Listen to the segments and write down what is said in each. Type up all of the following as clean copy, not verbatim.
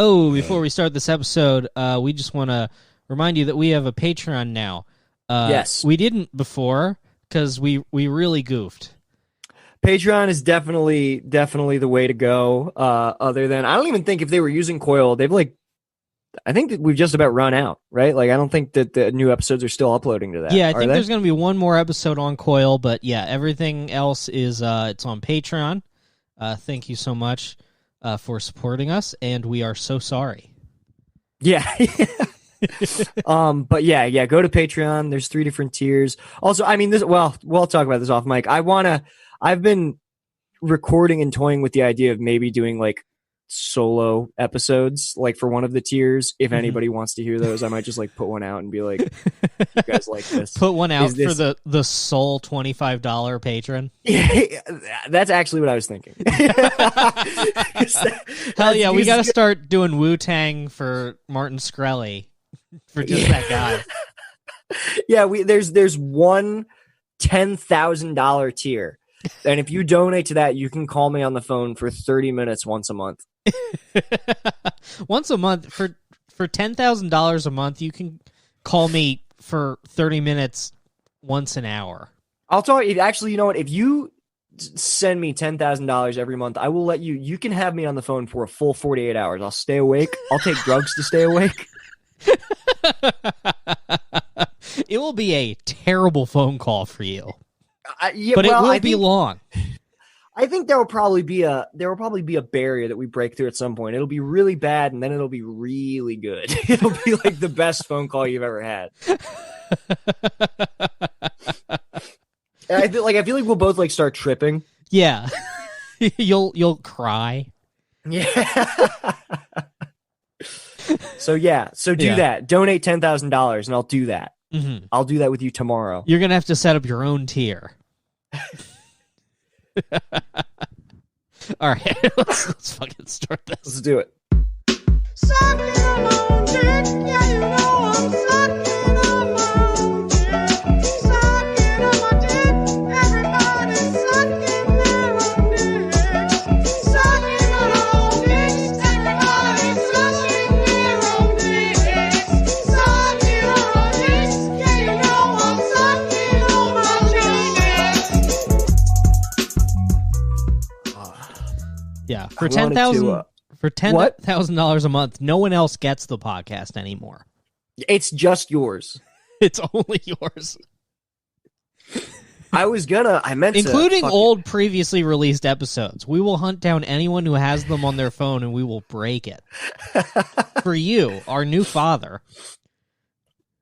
Oh, before we start this episode, we just want to remind you that we have a Patreon now. Yes. We didn't before because we really goofed. Patreon is definitely the way to go. Other than, I don't even think if they were using Coil, I think that we've just about run out, right? Like, I don't think that the new episodes are still uploading to that. Yeah, I think there's going to be one more episode on Coil, but yeah, everything else is it's on Patreon. Thank you so much for supporting us, and we are so sorry. Yeah. But yeah, go to Patreon. There's 3 different tiers. Also, I mean, we'll talk about this off mic. I've been recording and toying with the idea of maybe doing like solo episodes, like for one of the tiers. If anybody wants to hear those, I might just like put one out and be like, you guys like this? Put one out for the sole $25 patron. That's actually what I was thinking. Hell yeah, we got to start doing Wu-Tang for Martin Shkreli for just that guy. Yeah, there's one $10,000 tier. And if you donate to that, you can call me on the phone for 30 minutes once a month. Once a month for $10,000 a month, you can call me for 30 minutes once an hour. I'll tell you, actually, you know what? If you send me $10,000 every month, I will let you can have me on the phone for a full 48 hours. I'll stay awake. I'll take drugs to stay awake. It will be a terrible phone call for you. Yeah, but it will be long. I think there will probably be a barrier that we break through at some point. It'll be really bad, and then it'll be really good. It'll be like the best phone call you've ever had. I feel like we'll both like start tripping. Yeah, you'll cry. Yeah. So do that. Donate $10,000, and I'll do that. Mm-hmm. I'll do that with you tomorrow. You're gonna have to set up your own tier. All right, let's fucking start this. Let's do it. Yeah, for $10,000 a month, no one else gets the podcast anymore. It's just yours. It's only yours. I meant including old previously released episodes. We will hunt down anyone who has them on their phone and we will break it. For you, our new father.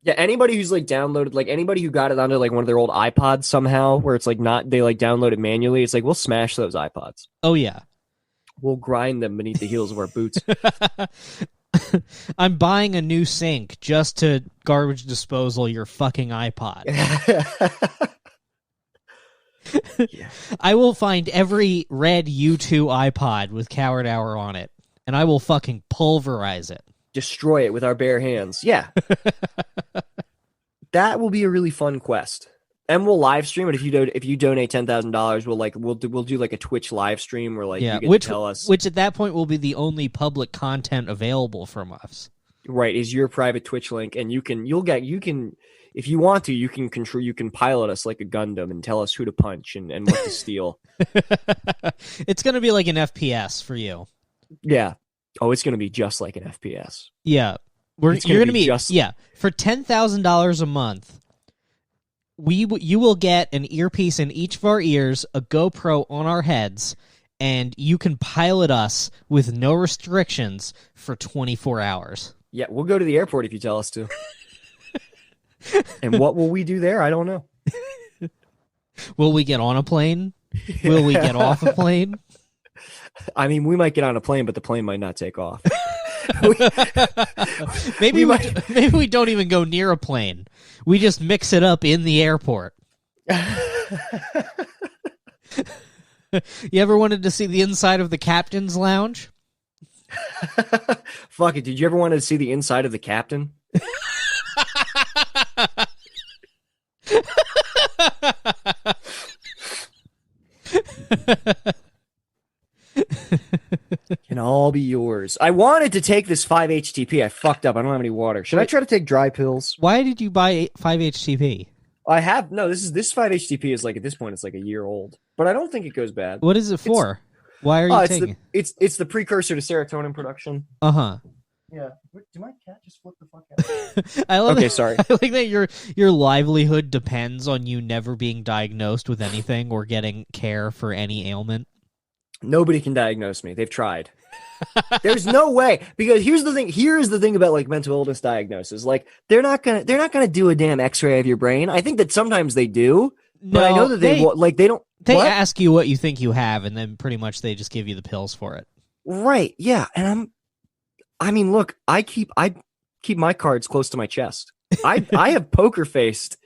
Yeah, anybody who's like downloaded, like anybody who got it onto like one of their old iPods somehow, where it's like they like download it manually, it's like we'll smash those iPods. Oh yeah. We'll grind them beneath the heels of our boots. I'm buying a new sink just to garbage disposal your fucking iPod. Yeah. I will find every red U2 iPod with Coward Hour on it, and I will fucking pulverize it. Destroy it with our bare hands. Yeah. That will be a really fun quest. And we'll live stream it if you donate $10,000. We'll do like a Twitch live stream where like you get to tell us, which at that point will be the only public content available from us. Right, is your private Twitch link, and you can if you want to, you can pilot us like a Gundam and tell us who to punch and what to steal. It's gonna be like an FPS for you. Yeah. Oh, it's gonna be just like an FPS. Yeah, for $10,000 a month. You will get an earpiece in each of our ears, a GoPro on our heads, and you can pilot us with no restrictions for 24 hours. Yeah, we'll go to the airport if you tell us to. And what will we do there? I don't know. Will we get on a plane? Will we get off a plane? I mean, we might get on a plane, but the plane might not take off. Maybe we don't even go near a plane. We just mix it up in the airport. You ever wanted to see the inside of the captain's lounge? Fuck it. Did you ever want to see the inside of the captain? all be yours. I wanted to take this 5-HTP. I fucked up. I don't have any water. Should I try to take dry pills? Why did you buy 5-HTP? I have no. This 5-HTP is like at this point it's like a year old, but I don't think it goes bad. What is it for? Why are you taking it? It's the precursor to serotonin production. Yeah. Did my cat just flip the fuck out? I love okay, sorry. I like that your livelihood depends on you never being diagnosed with anything or getting care for any ailment. Nobody can diagnose me. They've tried. There's no way, because here's the thing. Here is the thing about like mental illness diagnosis. Like they're not gonna do a damn X-ray of your brain. I think that sometimes they do, but I know that they don't. They what? ask you what you think you have, and then pretty much they just give you the pills for it. Right? Yeah. And I mean, look, I keep my cards close to my chest. I have poker faced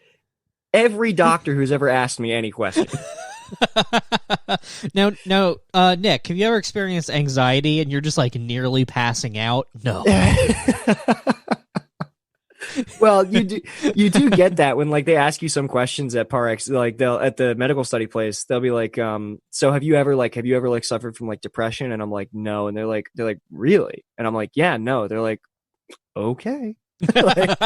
every doctor who's ever asked me any question. Now, Nick, have you ever experienced anxiety and you're just like nearly passing out? No. Well, you do get that when like they ask you some questions at Parex, like they'll at the medical study place, they'll be like, so have you ever suffered from like depression? And I'm like, no. And they're like, really? And I'm like, yeah, no. They're like, okay. Like,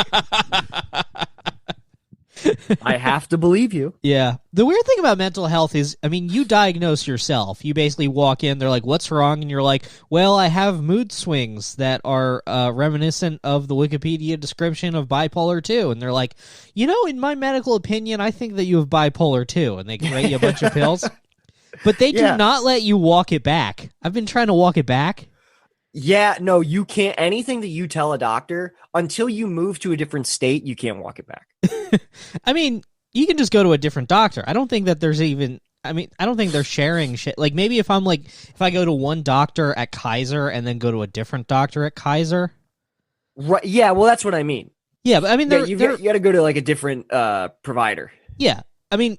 I have to believe you. Yeah. The weird thing about mental health is, I mean, you diagnose yourself. You basically walk in, they're like, what's wrong? And you're like, well, I have mood swings that are reminiscent of the Wikipedia description of bipolar 2. And they're like, in my medical opinion, I think that you have bipolar 2. And they can write you a bunch of pills. But they do not let you walk it back. I've been trying to walk it back. Yeah, no, you can't. Anything that you tell a doctor, until you move to a different state, you can't walk it back. I mean, you can just go to a different doctor. I don't think that there's even... I mean, I don't think they're sharing shit. Like, maybe if I go to one doctor at Kaiser and then go to a different doctor at Kaiser. Right, yeah, well, that's what I mean. Yeah, but I mean... you got to go to, like, a different provider. Yeah, I mean...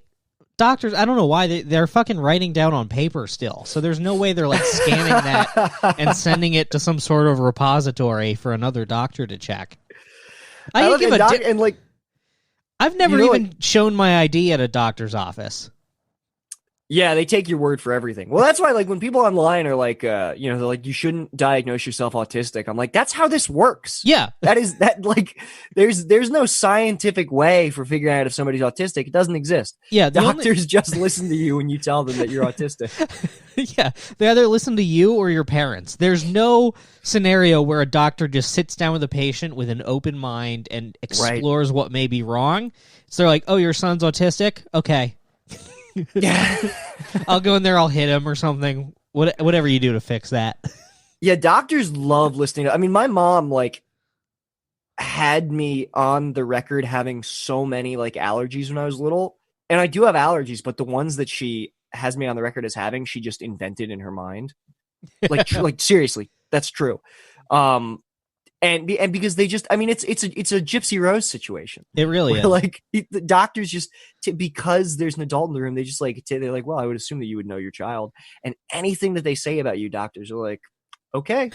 Doctors, I don't know why they're fucking writing down on paper still. So there's no way they're like scanning that and sending it to some sort of repository for another doctor to check. I've never even shown my ID at a doctor's office. Yeah, they take your word for everything. Well, that's why, like, when people online are like, they're like, you shouldn't diagnose yourself autistic. I'm like, that's how this works. Yeah. There's no scientific way for figuring out if somebody's autistic. It doesn't exist. Yeah. Doctors just listen to you when you tell them that you're autistic. Yeah. They either listen to you or your parents. There's no scenario where a doctor just sits down with a patient with an open mind and explores what may be wrong. So they're like, oh, your son's autistic? Okay. Yeah. I'll go in there, I'll hit him or something. Whatever you do to fix that. Yeah, doctors love listening. I mean, my mom, like, had me on the record having so many, like, allergies when I was little. And I do have allergies, but the ones that she has me on the record as having, she just invented in her mind. Like, like seriously, that's true. And because they just, I mean, it's a Gypsy Rose situation. It really is. Like the doctors just, because there's an adult in the room, they just like, they're like, well, I would assume that you would know your child. And anything that they say about you, doctors are like, okay.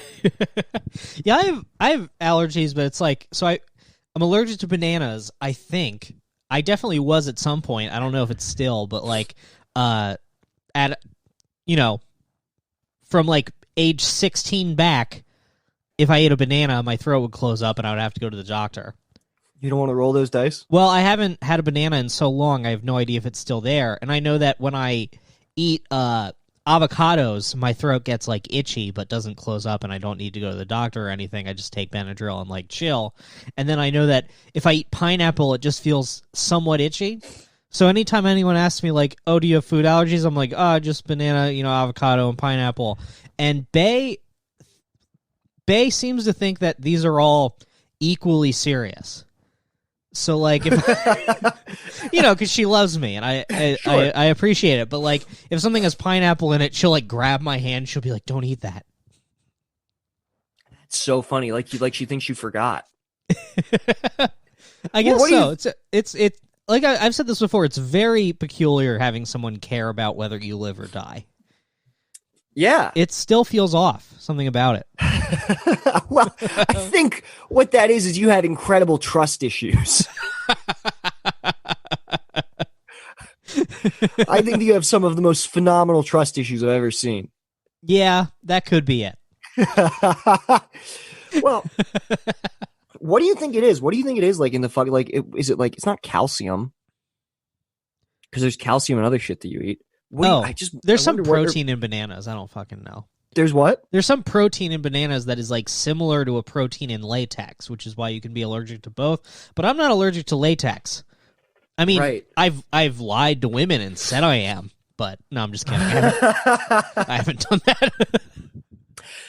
Yeah, I have allergies, but it's like, so I'm allergic to bananas. I think I definitely was at some point. I don't know if it's still, but like, from like age 16 back, if I ate a banana, my throat would close up and I would have to go to the doctor. You don't want to roll those dice? Well, I haven't had a banana in so long, I have no idea if it's still there. And I know that when I eat avocados, my throat gets like itchy but doesn't close up and I don't need to go to the doctor or anything. I just take Benadryl and like chill. And then I know that if I eat pineapple, it just feels somewhat itchy. So anytime anyone asks me like, oh, do you have food allergies? I'm like, oh, just banana, avocado and pineapple. And Bay seems to think that these are all equally serious. So, like, if because she loves me and I appreciate it. But like, if something has pineapple in it, she'll like grab my hand. She'll be like, "Don't eat that." It's so funny. Like she thinks you forgot. I guess so. It's like I've said this before. It's very peculiar having someone care about whether you live or die. Yeah. It still feels off. Something about it. Well, I think what that is you have incredible trust issues. I think you have some of the most phenomenal trust issues I've ever seen. Yeah, that could be it. Well, what do you think it is? What do you think it is like in the fuck? Like, is it like it's not calcium? Because there's calcium and other shit that you eat. There's some protein in bananas. I don't fucking know. There's what? There's some protein in bananas that is like similar to a protein in latex, which is why you can be allergic to both. But I'm not allergic to latex. I mean, Right. I've lied to women and said I am, but no, I'm just kidding. I haven't done that.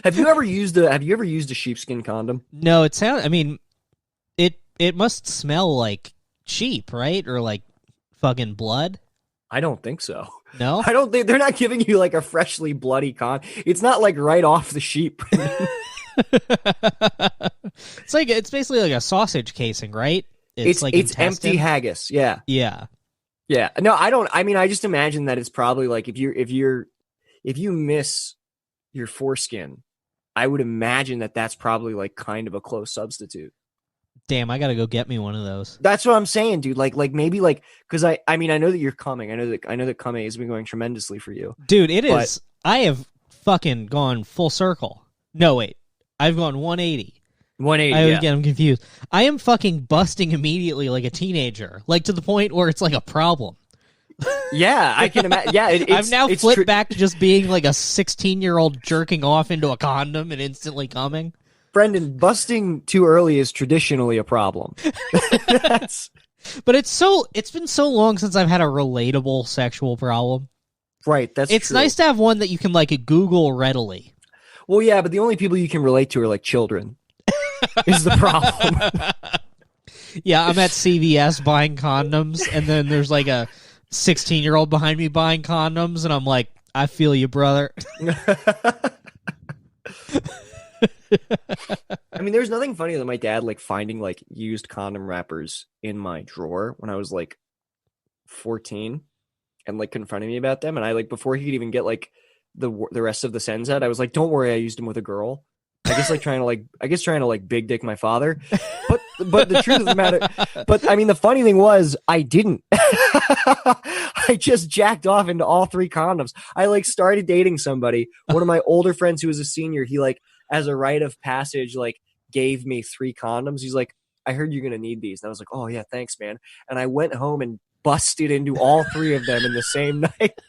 Have you ever used a sheepskin condom? No, it sounds. I mean, it must smell like sheep, right? Or like fucking blood. I don't think so. No, I don't think they're not giving you like a freshly bloody It's not like right off the sheep. it's basically like a sausage casing, right? It's like it's intestine. empty haggis. Yeah. Yeah. Yeah. No, I don't. I mean, I just imagine that it's probably like if you miss your foreskin, I would imagine that that's probably like kind of a close substitute. Damn, I gotta go get me one of those. That's what I'm saying, dude. Like maybe like because I mean I know that you're coming. I know that coming has been going tremendously for you, dude. It is. I have fucking gone full circle. No, wait, I've gone 180. 180. I always get them confused. I am fucking busting immediately like a teenager, like to the point where it's like a problem. Yeah, I can imagine. Yeah, I've now flipped back to just being like a 16-year-old jerking off into a condom and instantly coming. Brendan, busting too early is traditionally a problem. But it's been so long since I've had a relatable sexual problem. Right, it's true. Nice to have one that you can like Google readily. Well, yeah, but the only people you can relate to are like children. Is the problem. Yeah, I'm at CVS buying condoms, and then there's like a 16-year-old behind me buying condoms, and I'm like, I feel you, brother. I mean, there's nothing funnier than my dad like finding like used condom wrappers in my drawer when I was like 14 and like confronting me about them. And I like before he could even get like the rest of the sentence out, I was like, don't worry, I used them with a girl. I guess trying to big dick my father. But the truth of the matter, but I mean, the funny thing was I didn't. I just jacked off into all 3 condoms. I like started dating somebody. One of my older friends who was a senior, he like, as a rite of passage, like gave me 3 condoms. He's like, I heard you're going to need these. And I was like, oh yeah, thanks, man. And I went home and busted into all 3 of them in the same night.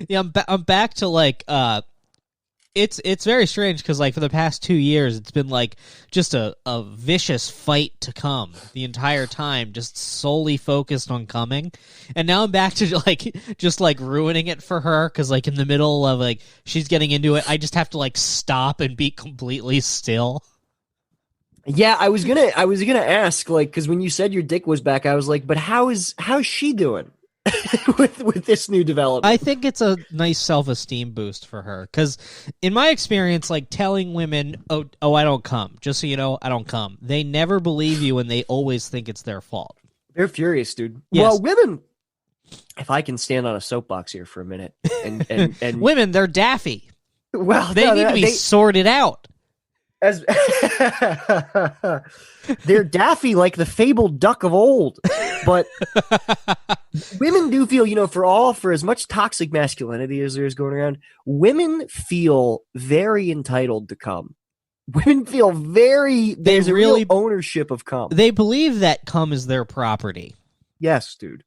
Yeah, I'm back to like it's very strange because like for the past 2 years it's been like just a vicious fight to come the entire time, just solely focused on coming, and now I'm back to like just like ruining it for her because like in the middle of like she's getting into it, I just have to like stop and be completely still. Yeah, I was gonna ask like because when you said your dick was back, I was like, but how's she doing? with this new development? I think it's a nice self-esteem boost for her because in my experience, like telling women, oh I don't come, just so you know, I don't come, they never believe you and they always think it's their fault. They're furious, dude. Yes. Well, women, if I can stand on a soapbox here for a minute, and women, they're daffy. Well, they need to be sorted out. As they're daffy like the fabled duck of old, but women do feel, you know, for as much toxic masculinity as there is going around, women feel very entitled to cum. Women feel there's a real ownership of cum. They believe that cum is their property. Yes, dude.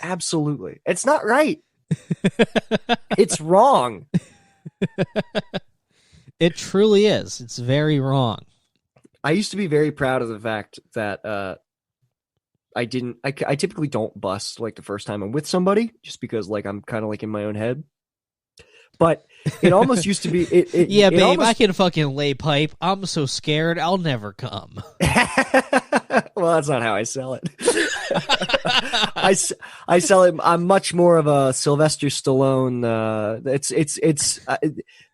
Absolutely. It's not right. It's wrong. It truly is. It's very wrong. I used to be very proud of the fact that I typically don't bust like the first time I'm with somebody just because like I'm kind of like in my own head. But it almost used to be yeah, babe, I can fucking lay pipe. I'm so scared I'll never come. Well, that's not how I sell it. I sell it. I'm much more of a Sylvester Stallone.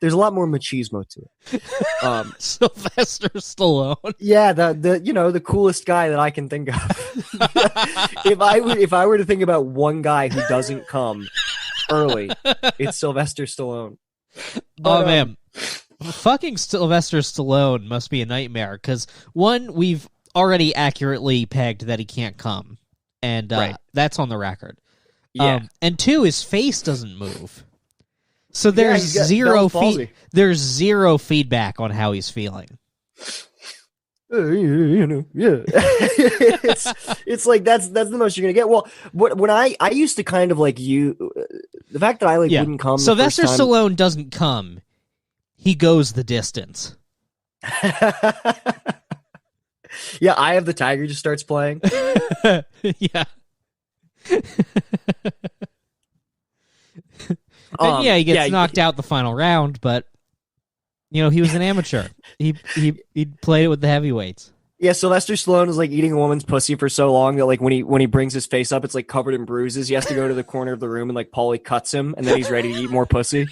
There's a lot more machismo to it. Sylvester Stallone. Yeah, the coolest guy that I can think of. If I were to think about one guy who doesn't come early, it's Sylvester Stallone. But, man, fucking Sylvester Stallone must be a nightmare because one, we've already accurately pegged that he can't come, and right. That's on the record. Yeah. And 2, his face doesn't move. So Yeah, there's he's got zero Bell's palsy. there's zero feedback on how he's feeling. Yeah. it's like that's the most you're gonna get. Well, when I used to kind of like the fact that I like wouldn't come. Sylvester the first time, Stallone doesn't come; he goes the distance. Yeah, Eye of the Tiger just starts playing. Yeah. And yeah, he gets knocked out the final round, but he was an amateur. He played it with the heavyweights. Yeah, Sylvester Stallone is like eating a woman's pussy for so long that like when he brings his face up, it's like covered in bruises. He has to go to the corner of the room and like Paulie cuts him, and then he's ready to eat more pussy.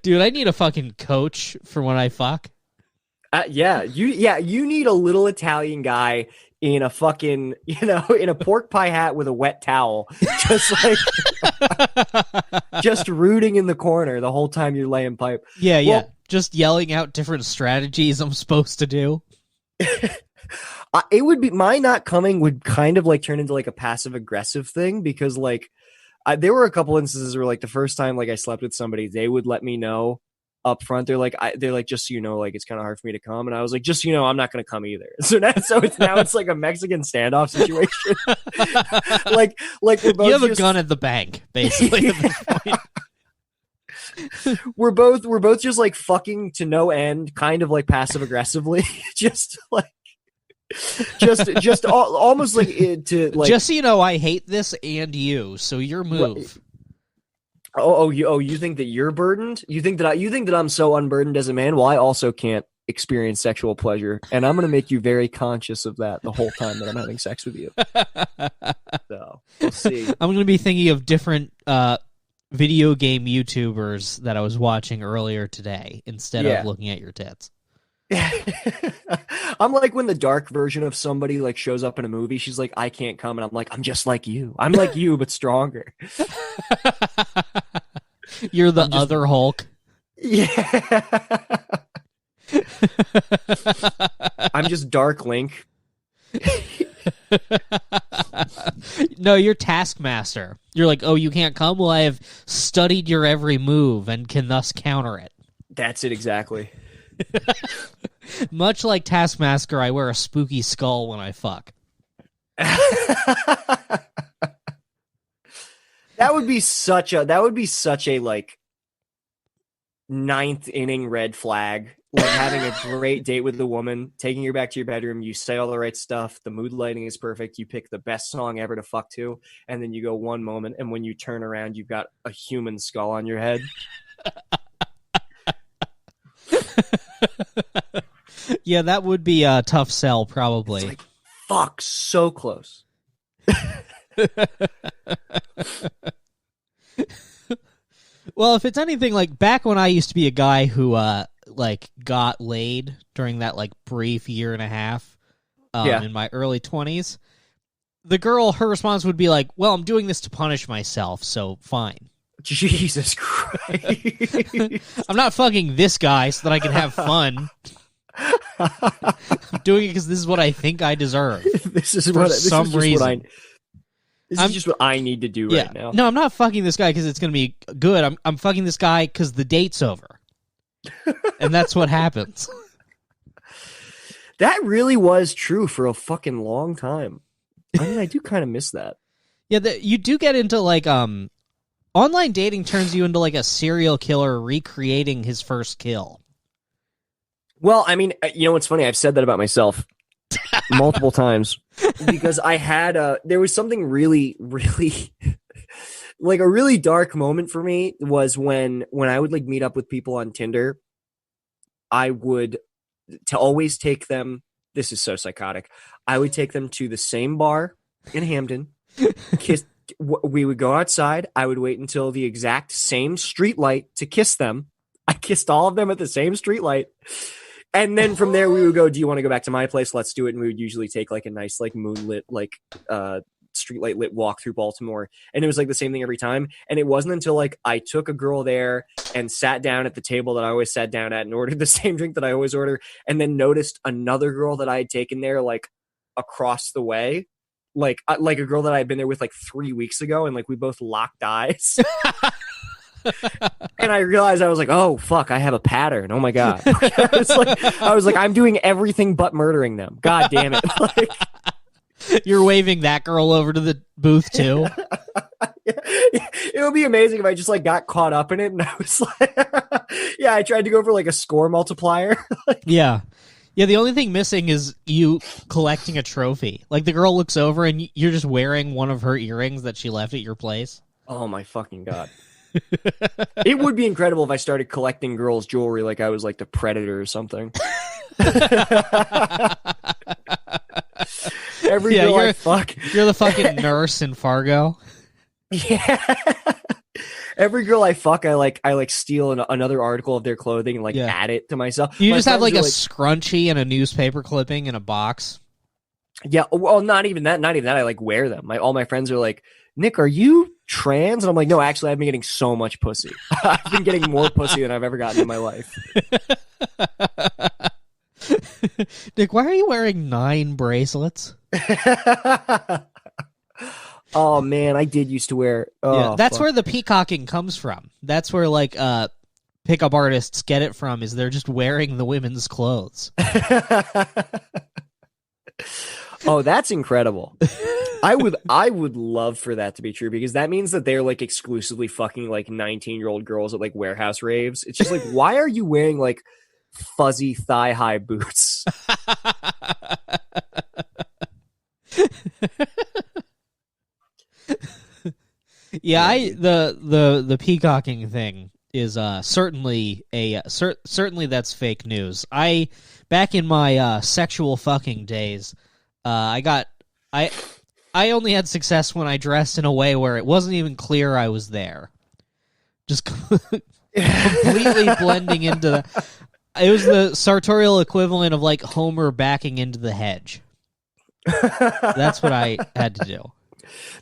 Dude, I need a fucking coach for when I fuck. You need a little Italian guy in a fucking, in a pork pie hat with a wet towel, just like, just rooting in the corner the whole time you're laying pipe. Yeah. Just yelling out different strategies I'm supposed to do. It would be, my not coming would kind of like turn into like a passive aggressive thing because like, there were a couple instances where like the first time like I slept with somebody, they would let me know up front. They're like, just so you know, like it's kind of hard for me to come, and I was like, just so you know, I'm not going to come either. So it's like a Mexican standoff situation. like we're both. You have a gun at the bank, basically. At this point. we're both just like fucking to no end, kind of like passive aggressively, just like. Almost like to like. Just so you know, I hate this and you. So your move. You think that you're burdened? You think that I'm so unburdened as a man? Well, I also can't experience sexual pleasure, and I'm going to make you very conscious of that the whole time that I'm having sex with you. So we'll see. I'm going to be thinking of different video game YouTubers that I was watching earlier today instead of looking at your tits. I'm like when the dark version of somebody like shows up in a movie, she's like, I can't come, and I'm like, I'm just like you. I'm like you, but stronger. You're the other Hulk. Yeah. I'm just Dark Link. No, you're Taskmaster. You're like, oh, you can't come? Well, I have studied your every move and can thus counter it. That's it exactly. Much like Taskmaster, I wear a spooky skull when I fuck. That would be such a like ninth inning red flag. Like having a great date with the woman, taking her back to your bedroom, you say all the right stuff, the mood lighting is perfect, you pick the best song ever to fuck to, and then you go one moment, and when you turn around, you've got a human skull on your head. Yeah, that would be a tough sell, probably. It's like, fuck, so close. Well, if it's anything like back when I used to be a guy who like got laid during that like brief year and a half in my early 20s, the girl, her response would be like, well, I'm doing this to punish myself, so fine. Jesus Christ. I'm not fucking this guy so that I can have fun. I'm doing it because this is what I think I deserve. This is what I need to do right now. No, I'm not fucking this guy because it's going to be good. I'm fucking this guy because the date's over. And that's what happens. That really was true for a fucking long time. I mean, I do kind of miss that. Yeah, you do get into like online dating turns you into like a serial killer recreating his first kill. Well, I mean, you know what's funny? I've said that about myself multiple times because I had there was something really, really like a really dark moment for me was when I would like meet up with people on Tinder. I would always take them. This is so psychotic. I would take them to the same bar in Hamden. We would go outside. I would wait until the exact same street light to kiss them. I kissed all of them at the same street light. And then from there, we would go, do you want to go back to my place? Let's do it. And we would usually take like a nice, like moonlit, like streetlight lit walk through Baltimore. And it was like the same thing every time. And it wasn't until like I took a girl there and sat down at the table that I always sat down at and ordered the same drink that I always order. And then noticed another girl that I had taken there like across the way. like a girl that I'd been there with like 3 weeks ago, and like we both locked eyes. And I realized I was like, oh fuck, I have a pattern. Oh my god. I was like, I'm doing everything but murdering them. God damn it. Like, You're waving that girl over to the booth too. it would be amazing if I just like got caught up in it, and I was like, yeah, I tried to go for like a score multiplier. Yeah. Yeah, the only thing missing is you collecting a trophy. Like the girl looks over and you're just wearing one of her earrings that she left at your place. Oh my fucking god. It would be incredible if I started collecting girls' jewelry like I was like the Predator or something. Every girl I fuck. You're the fucking nurse in Fargo. Yeah. Every girl I fuck, I like steal another article of their clothing and like add it to myself. You just have like a scrunchie and a newspaper clipping in a box. Yeah, well, not even that. I like wear them. All my friends are like, Nick, are you trans? And I'm like, no, actually, I've been getting so much pussy. I've been getting more pussy than I've ever gotten in my life. Nick, why are you wearing 9 bracelets? Oh man, I did used to wear. Oh, yeah, that's fuck. where the peacocking comes from. That's where like pickup artists get it from. Is they're just wearing the women's clothes. Oh, that's incredible. I would love for that to be true, because that means that they're like exclusively fucking like 19-year-old girls at like warehouse raves. It's just like, why are you wearing like fuzzy thigh-high boots? Yeah, the peacocking thing is certainly certainly that's fake news. Back in my sexual fucking days, I only had success when I dressed in a way where it wasn't even clear I was there. Just completely blending into the... It was the sartorial equivalent of like Homer backing into the hedge. That's what I had to do.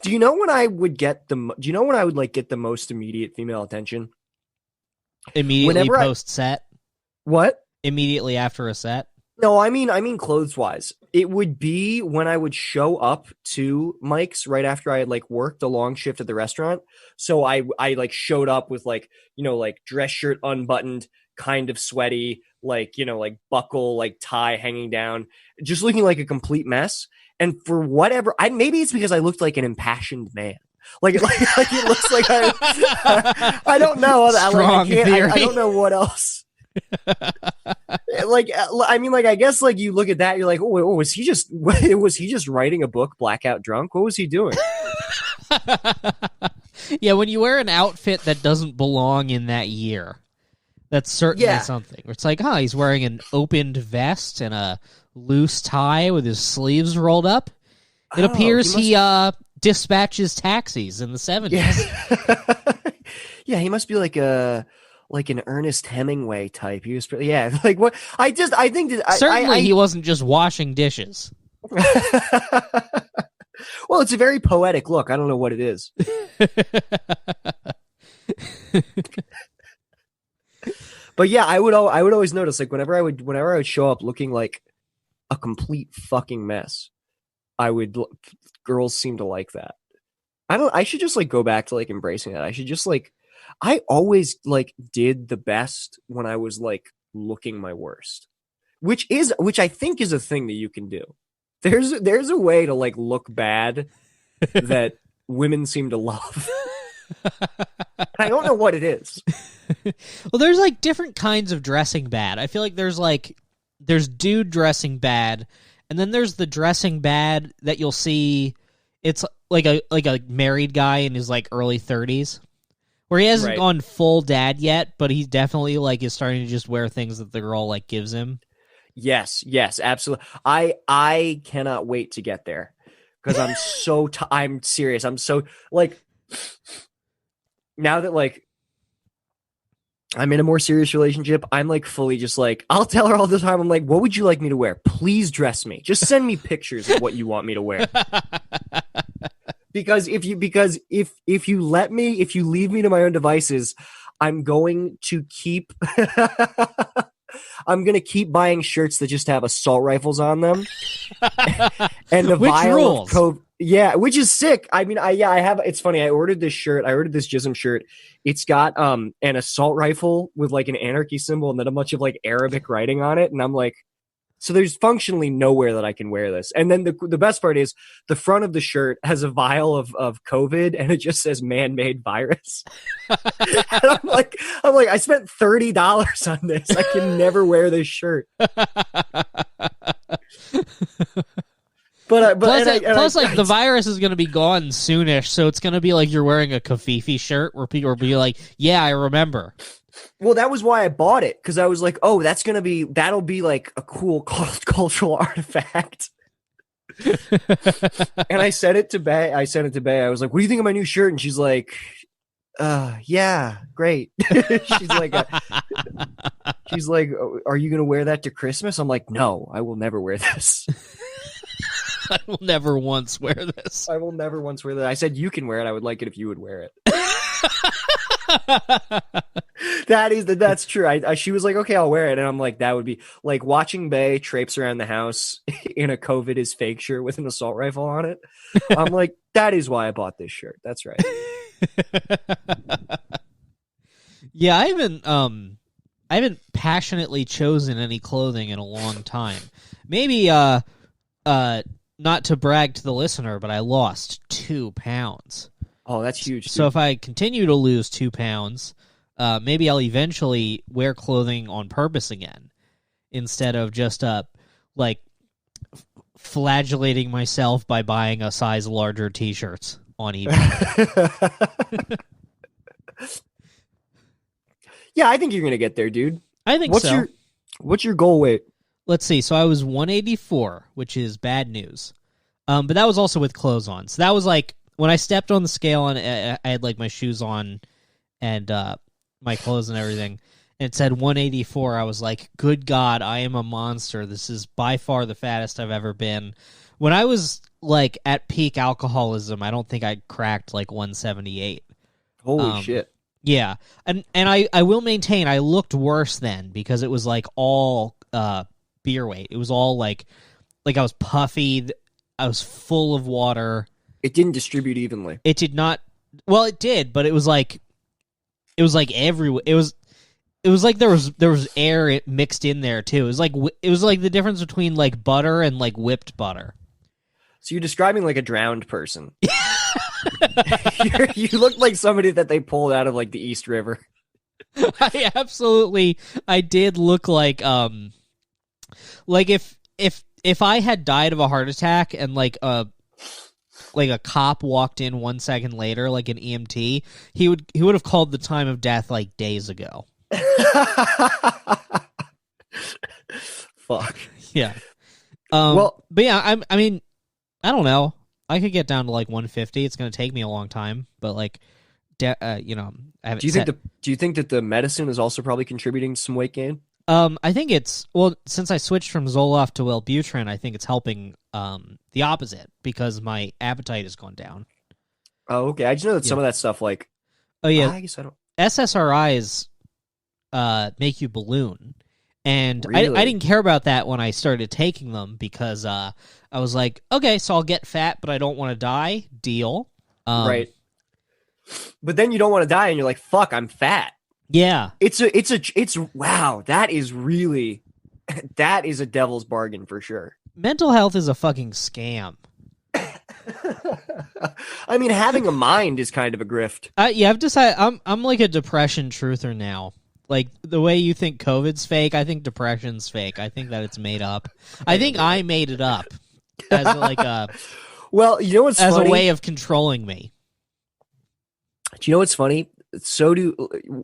Do you know when I would get the? Do you know when I would like get the most immediate female attention? Immediately post set. What? Immediately after a set. No, I mean clothes wise. It would be when I would show up to Mike's right after I had like worked a long shift at the restaurant. So I like showed up with like, you know, like dress shirt unbuttoned, kind of sweaty, like, you know, like buckle, like tie hanging down, just looking like a complete mess. And for whatever, maybe it's because I looked like an impassioned man. Like it looks like I don't know. Strong theory. I don't know what else. Like, I mean, like, I guess like you look at that, you're like, oh, was he just writing a book blackout drunk? What was he doing? Yeah, when you wear an outfit that doesn't belong in that year, that's certainly something. It's like, he's wearing an opened vest and a loose tie with his sleeves rolled up. It appears he dispatches taxis in the 70s. Yeah. Yeah, he must be like an Ernest Hemingway type. He was, like what? I think that certainly he wasn't just washing dishes. Well, it's a very poetic look. I don't know what it is. But yeah, I would always notice, like, whenever I would show up looking like a complete fucking mess, girls seem to like that. I should just like go back to like embracing that. I should just like, I always like did the best when I was like looking my worst, which I think is a thing that you can do. There's a way to like look bad that women seem to love. I don't know what it is. Well, there's like different kinds of dressing bad. I feel like there's dude dressing bad, and then there's the dressing bad that you'll see. It's like a married guy in his like early 30s, where he hasn't gone full dad yet, but he definitely like is starting to just wear things that the girl like gives him. Yes, absolutely. I cannot wait to get there, because I'm so I'm serious. I'm so like, now that like I'm in a more serious relationship, I'm like fully just like, I'll tell her all the time, I'm like, what would you like me to wear? Please dress me. Just send me pictures of what you want me to wear. Because if you leave me to my own devices, I'm going to keep I'm going to keep buying shirts that just have assault rifles on them. And the Which vial rules? of Yeah, which is sick. I mean, I have. It's funny. I ordered this shirt. I ordered this Jism shirt. It's got an assault rifle with like an anarchy symbol and then a bunch of like Arabic writing on it. And I'm like, so there's functionally nowhere that I can wear this. And then the best part is the front of the shirt has a vial of COVID and it just says man-made virus. And I spent $30 on this. I can never wear this shirt. But plus, the virus is going to be gone soonish, so it's going to be like you're wearing a Kafifi shirt where people will be like, "Yeah, I remember." Well, that was why I bought it, because I was like, "Oh, that'll be like a cool cultural artifact." And I sent it to Bay. I was like, "What do you think of my new shirt?" And she's like, yeah, great." she's like, "Are you going to wear that to Christmas?" I'm like, "No, I will never wear this." I will never once wear this. I will never once wear that. I said, "You can wear it. I would like it if you would wear it." That's true. She was like, "Okay, I'll wear it." And I'm like, that would be like watching Bay traipse around the house in a COVID is fake shirt with an assault rifle on it. I'm like, that is why I bought this shirt. That's right. Yeah, I haven't passionately chosen any clothing in a long time. Maybe not to brag to the listener, but I lost 2 pounds. Oh, that's huge. So if I continue to lose 2 pounds, maybe I'll eventually wear clothing on purpose again, instead of just flagellating myself by buying a size larger T-shirts on eBay. Yeah, I think you're gonna get there, dude. I think so. What's your goal weight? Let's see. So I was 184, which is bad news. But that was also with clothes on. So that was like when I stepped on the scale and I had like my shoes on and my clothes and everything. And it said 184. I was like, good God, I am a monster. This is by far the fattest I've ever been. When I was like at peak alcoholism, I don't think I cracked like 178. Holy shit. Yeah. And I will maintain I looked worse then because it was like all beer weight. It was all like I was puffy. I was full of water. It didn't distribute evenly. It did not. Well, it did, but it was like everywhere. It was like there was air mixed in there too. It was like the difference between like butter and like whipped butter. So you're describing like a drowned person. You look like somebody that they pulled out of like the East River. I did look like if I had died of a heart attack and like a cop walked in 1 second later, like an EMT, he would have called the time of death like days ago. Fuck. Yeah. But yeah, I mean, I don't know. I could get down to like 150. It's going to take me a long time, but like, I haven't. Do you think that the medicine is also probably contributing to some weight gain? I think since I switched from Zoloft to Wellbutrin, I think it's helping the opposite because my appetite has gone down. Oh, okay. I just know that some of that stuff, like, oh yeah, I guess I don't. SSRIs make you balloon, and Really? I didn't care about that when I started taking them because I was like, okay, so I'll get fat, but I don't want to die. Deal. Right. But then you don't want to die, and you're like, fuck, I'm fat. Yeah. It's wow, that is a devil's bargain for sure. Mental health is a fucking scam. I mean, having a mind is kind of a grift. Yeah, I've decided I'm like a depression truther now. Like the way you think COVID's fake, I think depression's fake. I think that it's made up. I think I made it up as like a well, you know what's as funny? A way of controlling me. Do you know what's funny?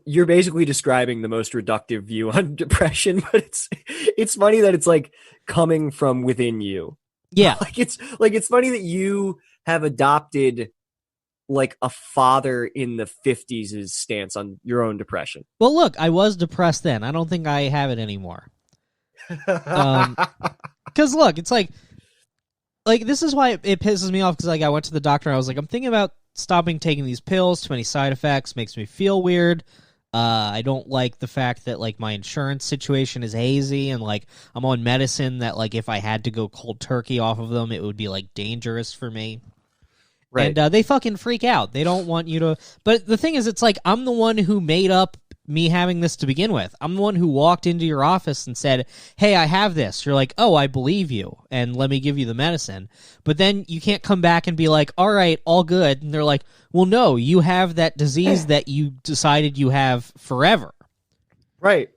You're basically describing the most reductive view on depression, but it's funny that it's like coming from within you. Yeah. It's funny that you have adopted like a father in the 50s' stance on your own depression. Well, look, I was depressed then. I don't think I have it anymore. Because look, it's like this is why it pisses me off because like I went to the doctor and I was like, I'm thinking about stopping taking these pills. Too many side effects, makes me feel weird. I don't like the fact that like my insurance situation is hazy and like I'm on medicine that like if I had to go cold turkey off of them, it would be like dangerous for me. Right. And they fucking freak out. They don't want you to. But the thing is, it's like I'm the one who made up me having this to begin with. I'm the one who walked into your office and said, "Hey, I have this." You're like, "Oh, I believe you, and let me give you the medicine." But then you can't come back and be like, "All right, all good." And they're like, "Well, no, you have that disease that you decided you have forever." Right.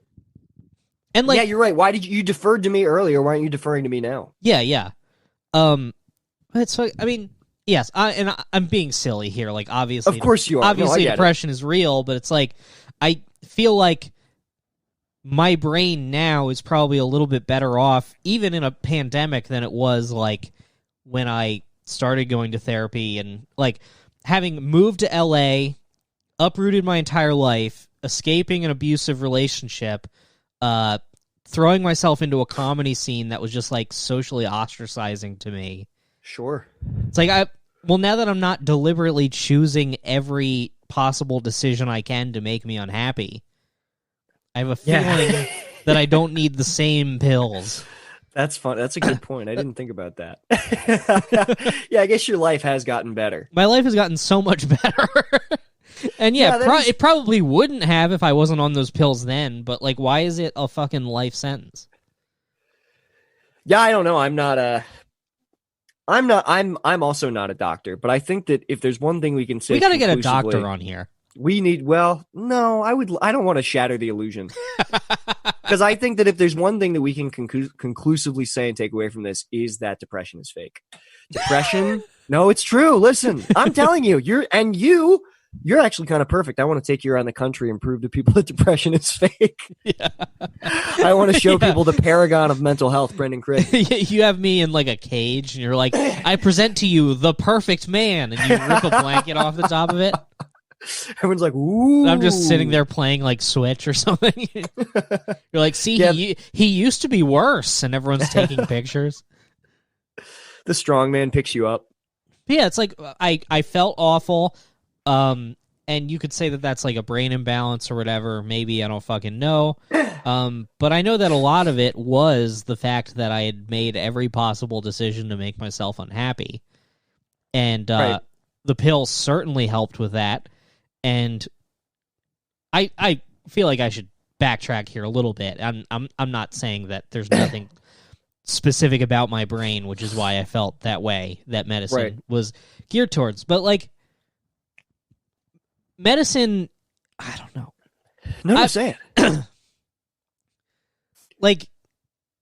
And like, yeah, you're right. Why did you deferred to me earlier? Why aren't you deferring to me now? Yeah. It's like, I mean, yes, I'm being silly here. Like, obviously, Of course you are. Obviously, No, I get depression is real, but it's like I feel like my brain now is probably a little bit better off, even in a pandemic, than it was like when I started going to therapy and like having moved to LA, uprooted my entire life, escaping an abusive relationship. Throwing myself into a comedy scene that was just like socially ostracizing to me. Sure. It's like now that I'm not deliberately choosing every possible decision I can to make me unhappy, I have a feeling that I don't need the same pills. That's fun. That's a good point. I didn't think about that. Yeah, I guess your life has gotten better. My life has gotten so much better. And it probably wouldn't have if I wasn't on those pills then, but like, why is it a fucking life sentence? Yeah, I don't know. I'm also not a doctor, but I think that if there's one thing we can say, we got to get a doctor on here. We need, no, I don't want to shatter the illusion. Because I think that if there's one thing that we can conclusively say and take away from this is that depression is fake. Depression, no, it's true. Listen, I'm telling you, you're actually kind of perfect. I want to take you around the country and prove to people that depression is fake. Yeah. I want to show people the paragon of mental health, Brendan Craig. You have me in like a cage, and you're like, I present to you the perfect man, and you rip a blanket off the top of it. Everyone's like, ooh. I'm just sitting there playing like Switch or something. You're like, see, he used to be worse, and everyone's taking pictures. The strong man picks you up. But yeah, it's like I felt awful. And you could say that that's like a brain imbalance or whatever. Maybe, I don't fucking know. But I know that a lot of it was the fact that I had made every possible decision to make myself unhappy. And the pills certainly helped with that. And I feel like I should backtrack here a little bit. I'm not saying that there's nothing specific about my brain, which is why I felt that way, that medicine was geared towards. But like, medicine, I don't know. No, say it. Like,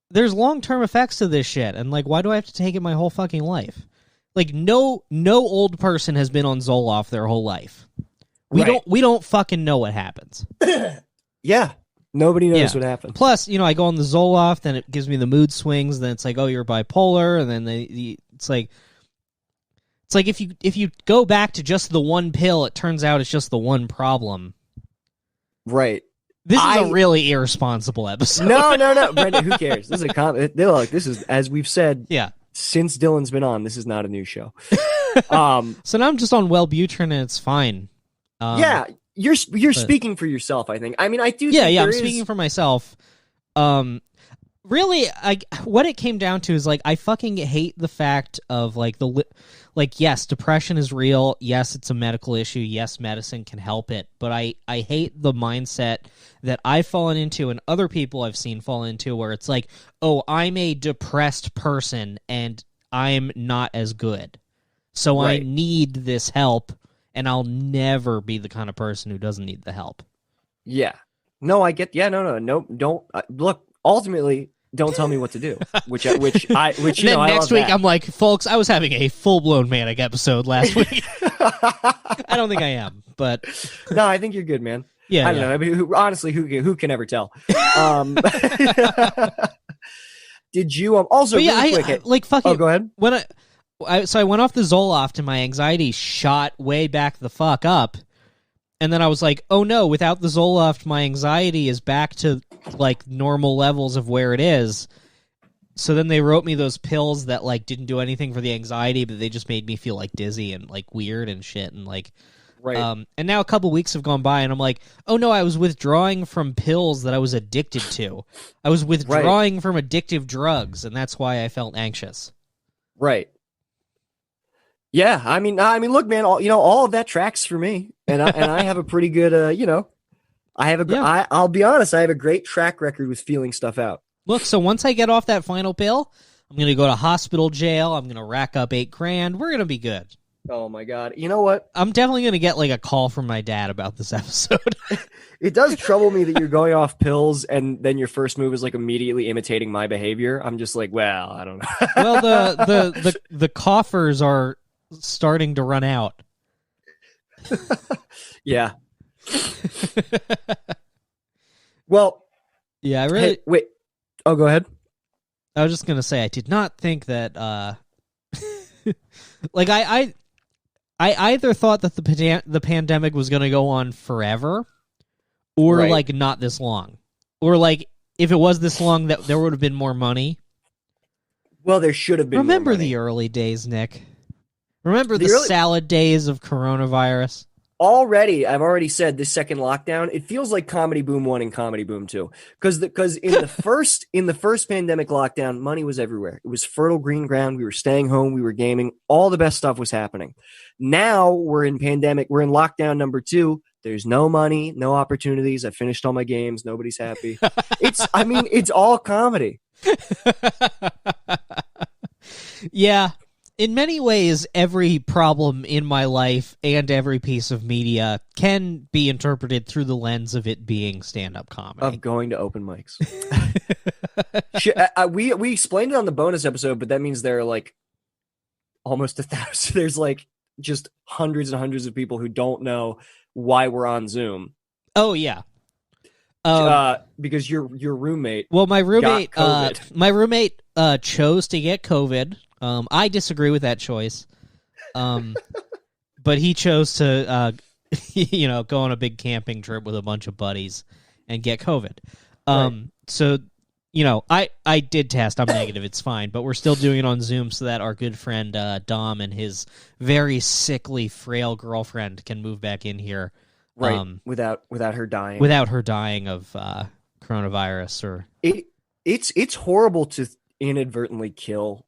there's long-term effects to this shit, and like, why do I have to take it my whole fucking life? Like, no old person has been on Zoloft their whole life. We don't fucking know what happens. Yeah. Nobody knows what happens. Plus, I go on the Zoloft, and it gives me the mood swings, then it's like, oh, you're bipolar, and then it's like if you go back to just the one pill, it turns out it's just the one problem. Right. This is a really irresponsible episode. No, Brendan, who cares? This is this is, as we've said, since Dylan's been on, this is not a new show. So now I'm just on Wellbutrin, and it's fine. You're speaking for yourself, I think. I mean, I do. Yeah, I'm speaking for myself. Really, what it came down to is like I fucking hate the fact of yes, depression is real. Yes, it's a medical issue. Yes, medicine can help it. But I hate the mindset that I've fallen into and other people I've seen fall into, where it's like, oh, I'm a depressed person and I'm not as good, so I need this help. And I'll never be the kind of person who doesn't need the help. Yeah. No, I get. Yeah. No. Don't look. Ultimately, don't tell me what to do. Which then next week I'm like, folks, I was having a full blown manic episode last week. I don't think I am, but no, I think you're good, man. Yeah. I don't know. I mean, honestly, who can ever tell? Did you also? But yeah, really quick, fucking. Oh, go ahead. So I went off the Zoloft and my anxiety shot way back the fuck up. And then I was like, oh no, without the Zoloft, my anxiety is back to like normal levels of where it is. So then they wrote me those pills that like didn't do anything for the anxiety, but they just made me feel like dizzy and like weird and shit. And like, and now a couple weeks have gone by and I'm like, oh no, I was withdrawing from pills that I was addicted to. I was withdrawing from addictive drugs, and that's why I felt anxious. Right. Yeah, look, man, all of that tracks for me, and I have a pretty good, Yeah. I'll be honest, I have a great track record with feeling stuff out. Look, so once I get off that final pill, I'm going to go to hospital jail. I'm going to rack up $8,000. We're going to be good. Oh my God. You know what? I'm definitely going to get like a call from my dad about this episode. It does trouble me that you're going off pills and then your first move is like immediately imitating my behavior. I'm just like, well, I don't know. Well, the coffers are starting to run out. Yeah. Well, yeah, I really. hey, wait. Oh, go ahead. I was just gonna say I did not think that. Like I either thought that the pandemic was gonna go on forever, or Right. like not this long, or like if it was this long that there would have been more money. Well, there should have been. Remember more money. the early days, Nick. Remember the early- salad days of coronavirus. I've already said this second lockdown, it feels like Comedy Boom 1 and Comedy Boom 2. Because in the first pandemic lockdown, money was everywhere. It was fertile green ground. We were staying home, we were gaming, all the best stuff was happening. Now we're in lockdown number 2. There's no money, no opportunities. I finished all my games, nobody's happy. It's all comedy. Yeah. In many ways, every problem in my life and every piece of media can be interpreted through the lens of it being stand-up comedy. Of going to open mics. We explained it on the bonus episode, but that means there are like almost 1,000. There's like just hundreds and hundreds of people who don't know why we're on Zoom. Oh, yeah. Because your roommate. Well, my roommate got COVID. chose to get COVID. I disagree with that choice. But he chose to, go on a big camping trip with a bunch of buddies and get COVID. Right. So, I did test. I'm negative. It's fine. But we're still doing it on Zoom so that our good friend Dom and his very sickly, frail girlfriend can move back in here. Right. Without her dying. Without her dying of coronavirus or... It's horrible to inadvertently kill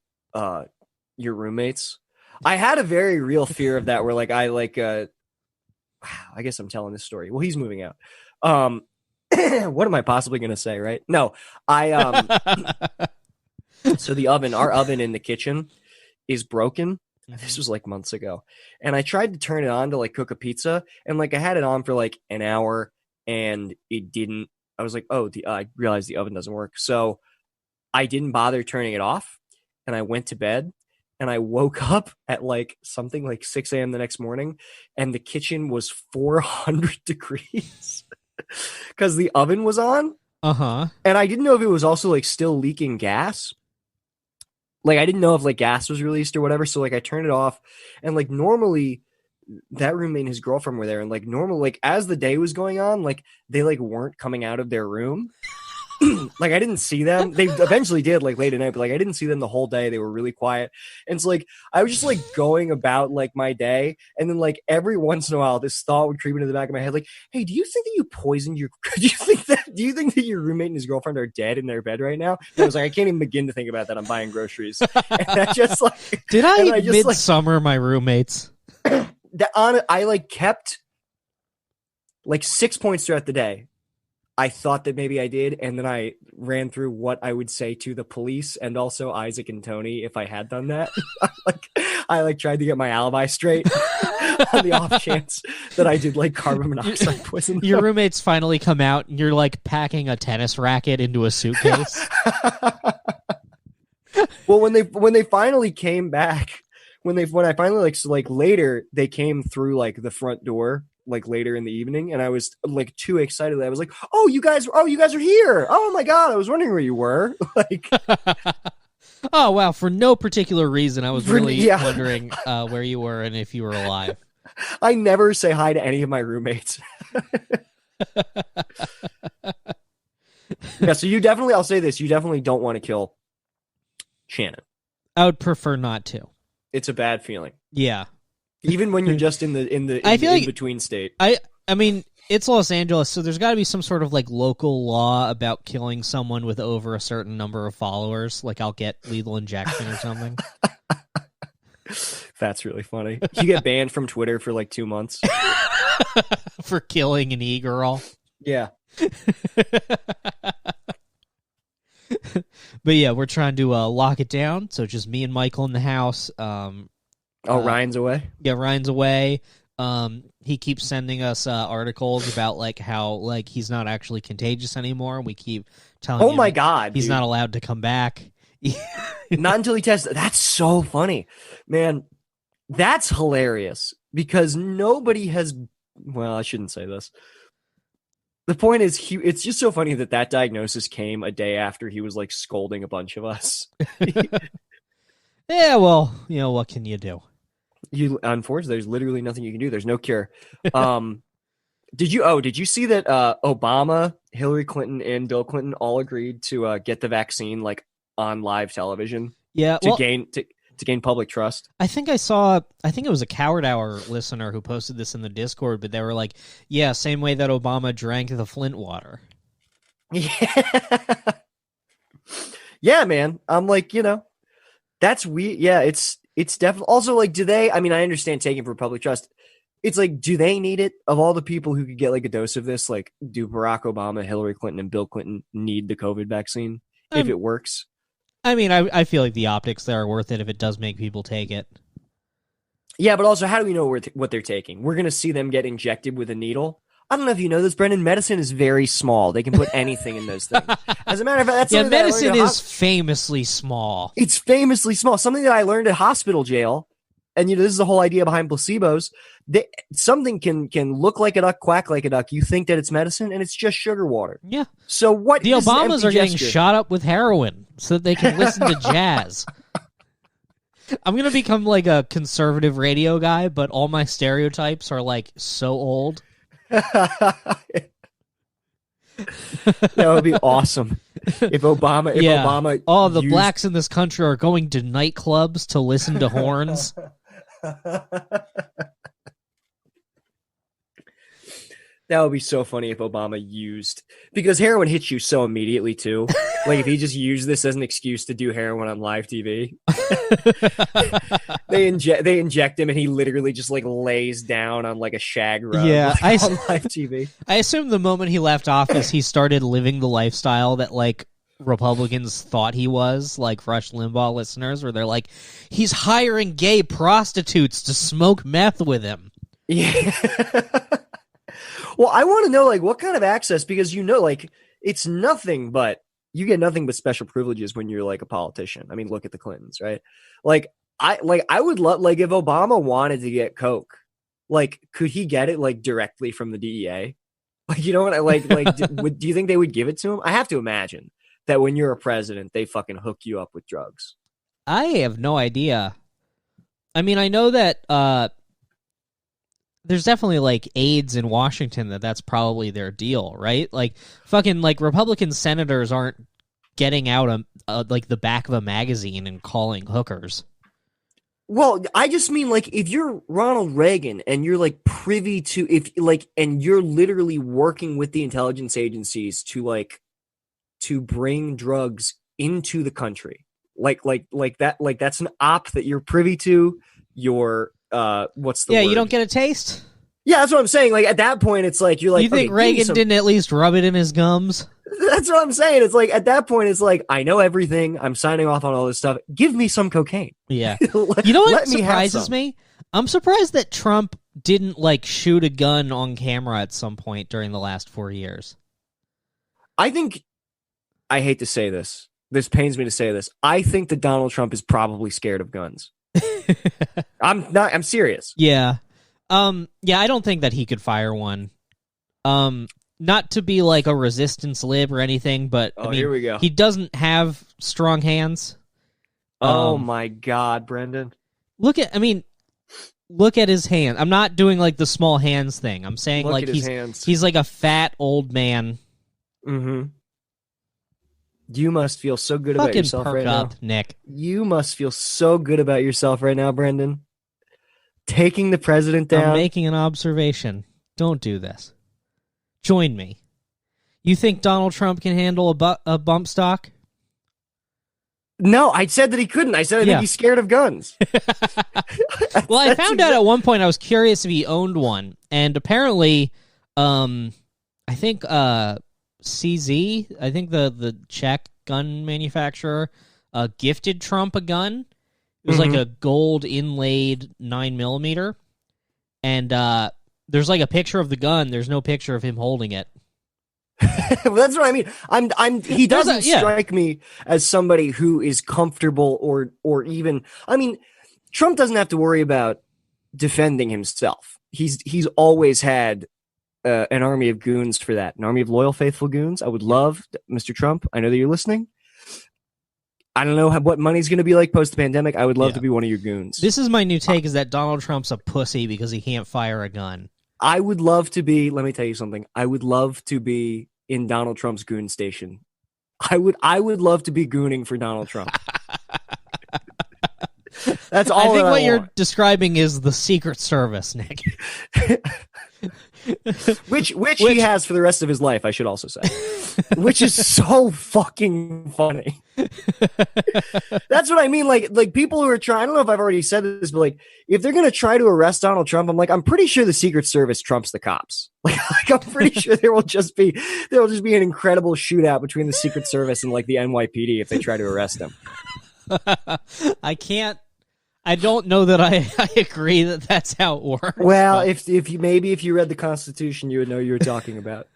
your roommates. I had a very real fear of that where like I guess I'm telling this story. Well, he's moving out. What am I possibly going to say, right? No. So our oven in the kitchen is broken. This was like months ago. And I tried to turn it on to like cook a pizza and like I had it on for like an hour and it didn't. I was like, I realized the oven doesn't work. So I didn't bother turning it off and I went to bed and I woke up at like something like 6 a.m. the next morning and the kitchen was 400 degrees because the oven was on. Uh-huh. And I didn't know if it was also like still leaking gas. Like I didn't know if like gas was released or whatever. So like I turned it off and like normally that roommate and his girlfriend were there and like normal, like as the day was going on, like they like weren't coming out of their room. Like I didn't see them. They eventually did like late at night, but like I didn't see them the whole day. They were really quiet. And so like I was just like going about like my day. And then like every once in a while this thought would creep into the back of my head, like, hey, do you think that you poisoned your do you think that your roommate and his girlfriend are dead in their bed right now? And I was like, I can't even begin to think about that. I'm buying groceries. And I just like did I just, midsummer my roommates? I like kept like 6 points throughout the day. I thought that maybe I did, and then I ran through what I would say to the police and also Isaac and Tony if I had done that. I tried to get my alibi straight on the off chance that I did like carbon monoxide poison. Your roommates finally come out, and you're like packing a tennis racket into a suitcase. Well, when they finally came back, when I finally like later they came through like the front door. Like later in the evening, and I was like too excited. I was like, "Oh, you guys are here! Oh my god, I was wondering where you were." Like, oh wow! For no particular reason, I was really wondering where you were and if you were alive. I never say hi to any of my roommates. Yeah, so I'll say this: you definitely don't want to kill Shannon. I would prefer not to. It's a bad feeling. Yeah. Even when you're just in the in-between state. I mean, it's Los Angeles, so there's got to be some sort of like local law about killing someone with over a certain number of followers. Like I'll get lethal injection or something. That's really funny. You get banned from Twitter for like 2 months. For killing an e-girl. Yeah. But yeah, we're trying to lock it down. So just me and Michael in the house. Ryan's away? Yeah, Ryan's away. He keeps sending us articles about like how like he's not actually contagious anymore. We keep telling him my God, he's dude. not allowed to come back. Not until he tests. That's so funny, man. That's hilarious because nobody has. Well, I shouldn't say this. The point is, it's just so funny that diagnosis came a day after he was like scolding a bunch of us. Yeah, well, you know, what can you do? Unfortunately, there's literally nothing you can do. There's no cure. Did you see that Obama, Hillary Clinton, and Bill Clinton all agreed to get the vaccine like on live television? Yeah, to gain public trust. I think it was a Coward Hour listener who posted this in the Discord, but they were like, yeah, same way that Obama drank the Flint water. Yeah. Yeah, man. I'm like, that's weird. Yeah, it's definitely also like, I understand taking for public trust. It's like, do they need it? Of all the people who could get like a dose of this, like, do Barack Obama, Hillary Clinton, and Bill Clinton need the COVID vaccine if it works? I mean, I feel like the optics there are worth it if it does make people take it. Yeah, but also, how do we know what they're taking? We're going to see them get injected with a needle. I don't know if you know this, Brendan. Medicine is very small. They can put anything in those things. As a matter of fact, that's medicine is famously small. It's famously small. Something that I learned at hospital jail, and this is the whole idea behind placebos. Something can look like a duck, quack like a duck. You think that it's medicine, and it's just sugar water. Yeah. So what? The Obamas are getting shot up with heroin so that they can listen to jazz. I'm going to become like a conservative radio guy, but all my stereotypes are like so old. That would be awesome. If Obama all the blacks in this country are going to nightclubs to listen to horns. That would be so funny if Obama used, because heroin hits you so immediately too. Like if he just used this as an excuse to do heroin on live TV. They inject him and he literally just like lays down on like a shag rug. Yeah, on live TV. I assume the moment he left office, he started living the lifestyle that like Republicans thought he was, like Rush Limbaugh listeners, where they're like, he's hiring gay prostitutes to smoke meth with him. Yeah. Well, I want to know like what kind of access, because like it's nothing but you get nothing but special privileges when you're like a politician. I mean, look at the Clintons, right? I would love, like, if Obama wanted to get coke, like, could he get it like directly from the DEA? Like, you know what I like do you think they would give it to him? I have to imagine that when you're a president, they fucking hook you up with drugs. I have no idea. I mean, I know that there's definitely like AIDS in Washington that's probably their deal, right? Like fucking like Republican senators aren't getting out like the back of a magazine and calling hookers. Well, I just mean like if you're Ronald Reagan and you're like privy to and you're literally working with the intelligence agencies to bring drugs into the country, like that, like that's an op that you're privy to. You're what's the word? You don't get a taste? Yeah, that's what I'm saying. Like, at that point, it's like, you're like, you think Reagan didn't at least rub it in his gums? That's what I'm saying. It's like, at that point, it's like, I know everything. I'm signing off on all this stuff. Give me some cocaine. Yeah. You know what surprises me? I'm surprised that Trump didn't, like, shoot a gun on camera at some point during the last 4 years. I hate to say this. This pains me to say this. I think that Donald Trump is probably scared of guns. I'm serious. Yeah. Yeah, I don't think that he could fire one. Not to be like a resistance lib or anything, but I mean, here we go. He doesn't have strong hands. Oh my God, Brendan. Look at his hand. I'm not doing like the small hands thing. I'm saying like he's like a fat old man. Mm-hmm. You must feel so good about yourself right now. Nick. You must feel so good about yourself right now, Brendan. Taking the president down. I'm making an observation. Don't do this. Join me. You think Donald Trump can handle a bump stock? No, I said that he couldn't. I said I think he's scared of guns. Well, I found out at one point, I was curious if he owned one, and apparently, I think CZ, I think the Czech gun manufacturer, gifted Trump a gun. It was like a gold inlaid 9mm, and there's like a picture of the gun. There's no picture of him holding it. Well, that's what I mean. He doesn't strike me as somebody who is comfortable or even. I mean, Trump doesn't have to worry about defending himself. He's always had an army of goons for that, an army of loyal, faithful goons. I would love, Mr. Trump, I know that you're listening. I don't know what money's going to be like post-pandemic. I would love to be one of your goons. This is my new take, is that Donald Trump's a pussy because he can't fire a gun. I would love to be, let me tell you something. I would love to be in Donald Trump's goon station. I would love to be gooning for Donald Trump. That's all I think what want. you're describing is the Secret Service, Nick. which he has for the rest of his life, I should also say. Which is so fucking funny. That's what I mean. Like people who are trying, I don't know if I've already said this, but like if they're gonna try to arrest Donald Trump, I'm pretty sure the Secret Service trumps the cops. Like I'm pretty sure there will just be an incredible shootout between the Secret Service and like the NYPD if they try to arrest him. I don't know that I agree that that's how it works. Well, but if you read the Constitution, you would know you were talking about.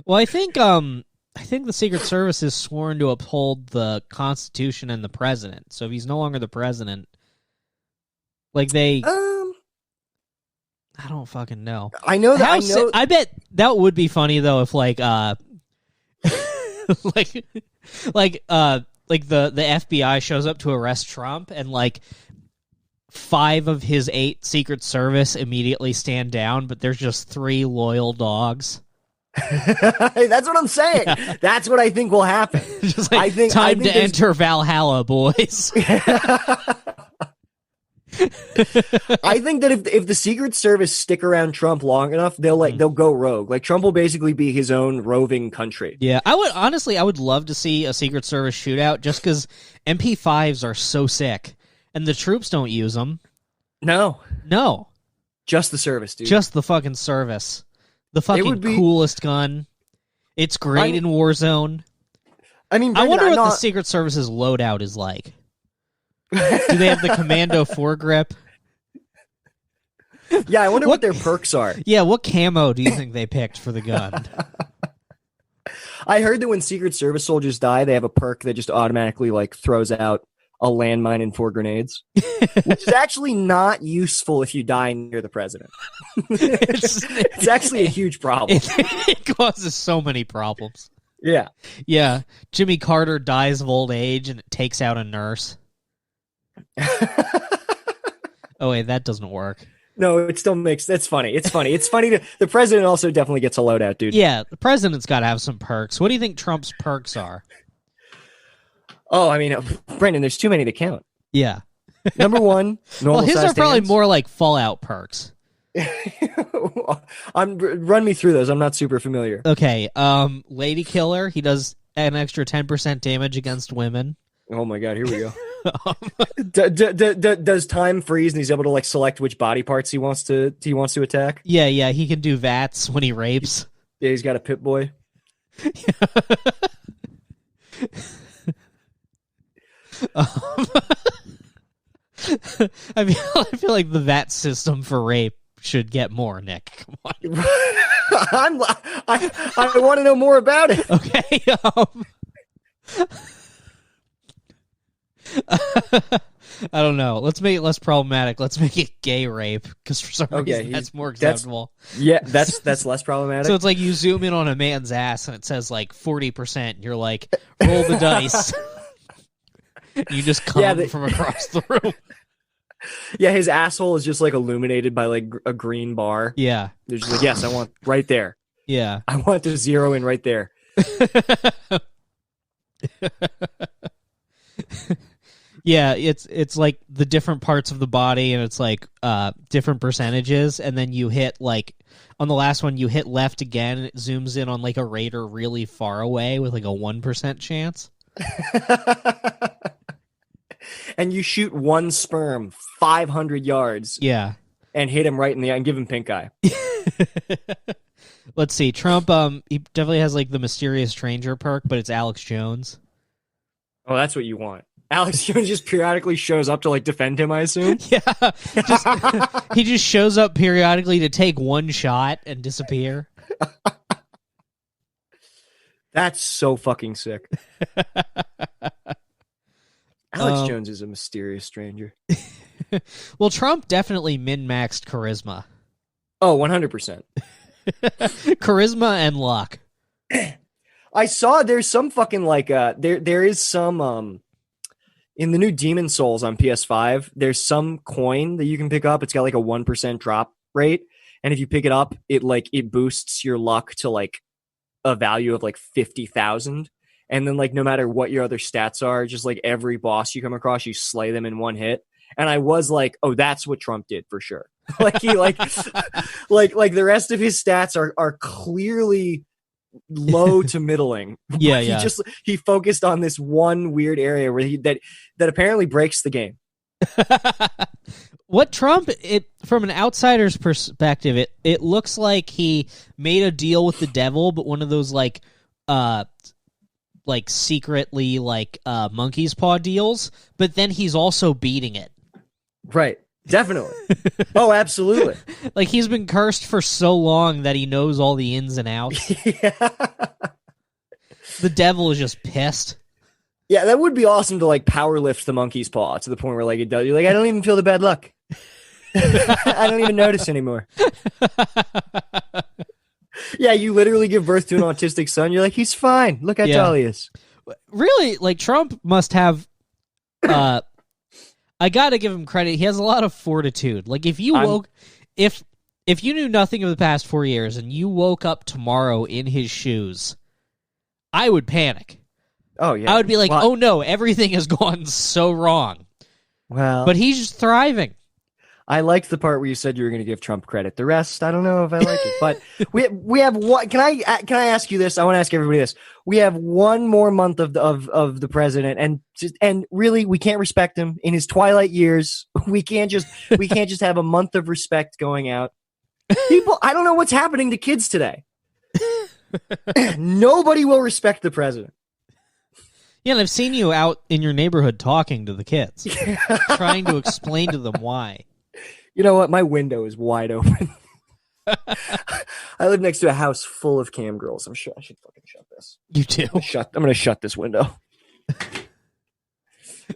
Well, I think the Secret Service is sworn to uphold the Constitution and the president. So if he's no longer the president, like they, I don't fucking know. I know that. I bet that would be funny though if like like the FBI shows up to arrest Trump and like 5 of his 8 Secret Service immediately stand down, but there's just 3 loyal dogs. That's what I'm saying. Yeah. That's what I think will happen. Just like, I think to enter Valhalla, boys. I think that if the Secret Service stick around Trump long enough, they'll go rogue. Like Trump will basically be his own roving country. Yeah, I would love to see a Secret Service shootout just because MP5s are so sick and the troops don't use them. No, just the service, dude. Just the fucking service. The fucking coolest gun. It's great in Warzone. I mean, Brendan, I wonder what the Secret Service's loadout is like. Do they have the Commando foregrip? Yeah, I wonder what their perks are. Yeah, what camo do you think they picked for the gun? I heard that when Secret Service soldiers die, they have a perk that just automatically like throws out a landmine and 4 grenades, which is actually not useful if you die near the president. It's actually a huge problem. It causes so many problems. Yeah. Jimmy Carter dies of old age and it takes out a nurse. Oh wait, that doesn't work. No, it still makes. That's funny. It's funny. The president also definitely gets a loadout, dude. Yeah, the president's got to have some perks. What do you think Trump's perks are? Oh, I mean, Brendan, there's too many to count. Yeah. Number 1, normal. Well, his are probably more like Fallout perks. Run me through those. I'm not super familiar. Okay. Lady Killer. He does an extra 10% damage against women. Oh my god, here we go. Does time freeze and he's able to like select which body parts he wants to attack? Yeah, he can do VATS when he rapes. Yeah, he's got a pit boy. I feel like the VAT system for rape should get more, Nick. Come on. I want to know more about it. Okay. I don't know. Let's make it less problematic. Let's make it gay rape, because for some reason that's more acceptable. That's less problematic. So it's like you zoom in on a man's ass and it says like 40%. And you're like, roll the dice. You just come from across the room. Yeah, his asshole is just like illuminated by like a green bar. Yeah. They're just like, yes, I want right there. Yeah. I want to zero in right there. Yeah, it's like the different parts of the body, and it's like different percentages, and then you hit like on the last one you hit left again, and it zooms in on like a raider really far away with like a 1% chance. And you shoot one sperm 500 yards Yeah. and hit him right in the eye and give him pink eye. Let's see. Trump, he definitely has like the mysterious stranger perk, but it's Alex Jones. Oh, that's what you want. Alex Jones just periodically shows up to like defend him, I assume. Yeah. He just shows up periodically to take one shot and disappear. That's so fucking sick. Alex Jones is a mysterious stranger. Well, Trump definitely min-maxed charisma. Oh, 100%. Charisma and luck. I saw there's some fucking like there is some in the new Demon Souls on PS5, there's some coin that you can pick up. It's got like a 1% drop rate, and if you pick it up, it boosts your luck to like a value of like 50,000. And then like no matter what your other stats are, just like every boss you come across, you slay them in one hit. And I was like, oh, that's what Trump did for sure. Like he like the rest of his stats are clearly low to middling. Yeah, yeah. He focused on this one weird area where that apparently breaks the game. What Trump, from an outsider's perspective, it looks like he made a deal with the devil, but one of those like secretly like monkey's paw deals, but then he's also beating it. Right. Definitely. Oh, absolutely. Like he's been cursed for so long that he knows all the ins and outs. Yeah. The devil is just pissed. Yeah, that would be awesome to like power lift the monkey's paw to the point where like it does. You're like, I don't even feel the bad luck. I don't even notice anymore. Yeah, you literally give birth to an autistic son. You're like, he's fine. Look how tall he is. Really, like Trump must have. I gotta give him credit. He has a lot of fortitude. Like if you if you knew nothing of the past 4 years and you woke up tomorrow in his shoes, I would panic. Oh yeah, I would be like, oh no, everything has gone so wrong. Well, but he's just thriving. I liked the part where you said you were going to give Trump credit. The rest, I don't know if I like it. But we have what? Can I ask you this? I want to ask everybody this. We have one more month of the president, and really, we can't respect him in his twilight years. We can't just have a month of respect going out. People, I don't know what's happening to kids today. Nobody will respect the president. Yeah, and I've seen you out in your neighborhood talking to the kids, trying to explain to them why. You know what? My window is wide open. I live next to a house full of cam girls. I'm sure I should fucking shut this. You do? I'm gonna shut this window.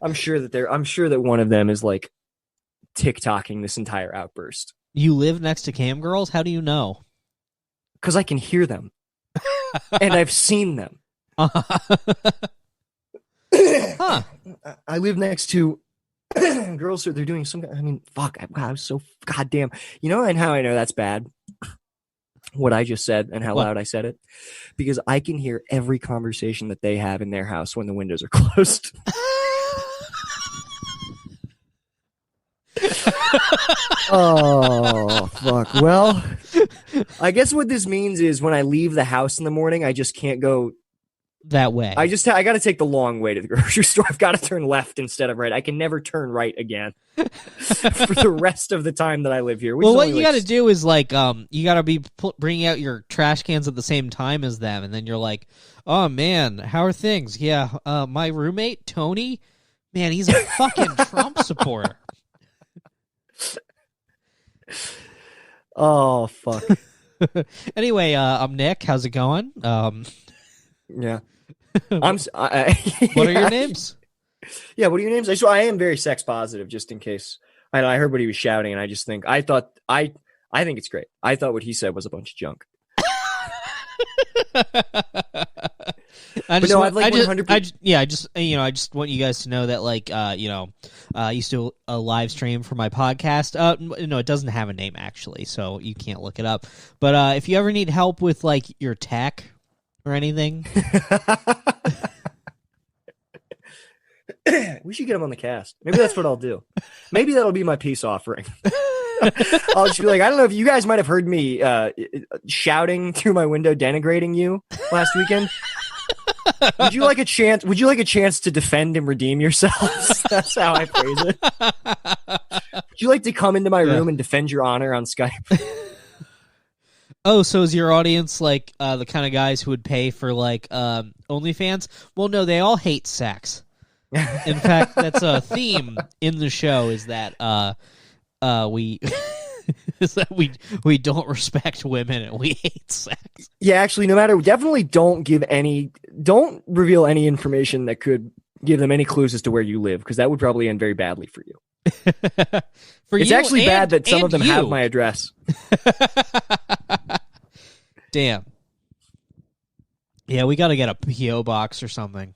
I'm sure that one of them is like TikToking this entire outburst. You live next to cam girls? How do you know? Because I can hear them. And I've seen them. Huh. I live next to girls who they're doing some. I mean, fuck. I was so goddamn. You know, and how I know that's bad. What I just said and how loud I said it, because I can hear every conversation that they have in their house when the windows are closed. Oh fuck. Well, I guess what this means is when I leave the house in the morning, I just can't go that way. I got to take the long way to the grocery store. I've got to turn left instead of right. I can never turn right again for the rest of the time that I live here. Well, what you got to do is like, you got to be bringing out your trash cans at the same time as them, and then you're like, oh man, how are things? Yeah, my roommate Tony, man, he's a fucking Trump supporter. Oh fuck. Anyway, I'm Nick. How's it going? Yeah. What are your names? Yeah, what are your names? So I am very sex positive, just in case. I heard what he was shouting, and I just think I think it's great. I thought what he said was a bunch of junk. I just want you guys to know that, like, I used to a live stream for my podcast. No, it doesn't have a name actually, so you can't look it up. But if you ever need help with like your tech or anything, we should get him on the cast. Maybe that's what I'll do. Maybe that'll be my peace offering. I'll just be like, I don't know if you guys might have heard me shouting through my window, denigrating you last weekend. Would you like a chance? Would you like a chance to defend and redeem yourselves? That's how I phrase it. Would you like to come into my room and defend your honor on Skype? Oh, so is your audience like the kind of guys who would pay for like OnlyFans? Well, no, they all hate sex. In fact, that's a theme in the show. Is that we is that we don't respect women and we hate sex. Yeah, actually, definitely don't reveal any information that could give them any clues as to where you live, because that would probably end very badly for you. It's actually bad that some of them have my address. Damn. Yeah, we got to get a PO box or something.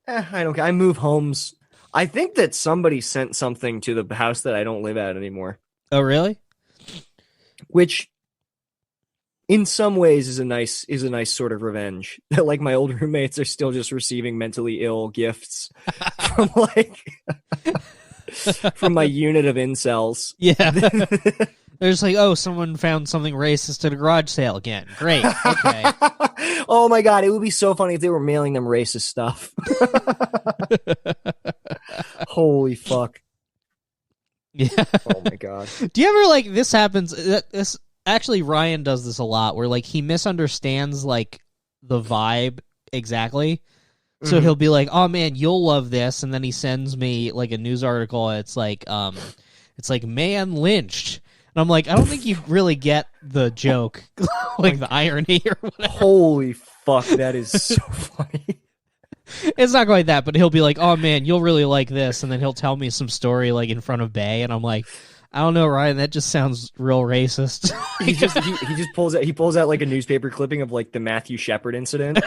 I don't care. I move homes. I think that somebody sent something to the house that I don't live at anymore. Oh, really? Which, in some ways, is a nice sort of revenge. That like my old roommates are still just receiving mentally ill gifts from from my unit of incels. Yeah. They're just like, oh, someone found something racist at a garage sale again. Great. Okay. Oh my god, it would be so funny if they were mailing them racist stuff. Holy fuck. Yeah. Oh my god. Do you ever like this happens? This actually Ryan does this a lot, where like he misunderstands like the vibe exactly. So he'll be like, "Oh man, you'll love this," and then he sends me like a news article. And it's like man lynched. And I'm like, I don't think you really get the joke, like the irony or whatever. Holy fuck, that is so funny. It's not quite that, but he'll be like, oh man, you'll really like this. And then he'll tell me some story like in front of Bay. And I'm like, I don't know, Ryan, that just sounds real racist. he just pulls out like a newspaper clipping of like the Matthew Shepard incident.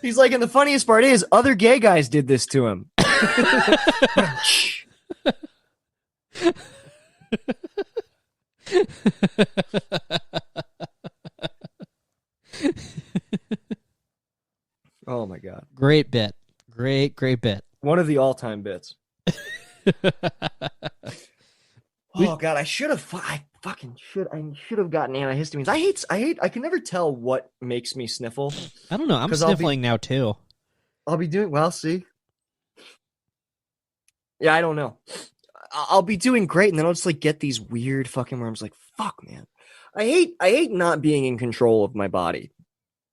He's like, and the funniest part is other gay guys did this to him. Oh my god. Great bit. Great bit. One of the all-time bits. Oh god, I should have gotten antihistamines. I can never tell what makes me sniffle. I don't know. I'm sniffling now too. I'll be doing well, see? Yeah, I don't know. I'll be doing great, and then I'll just like get these weird fucking where I'm just like, fuck, man. I hate not being in control of my body.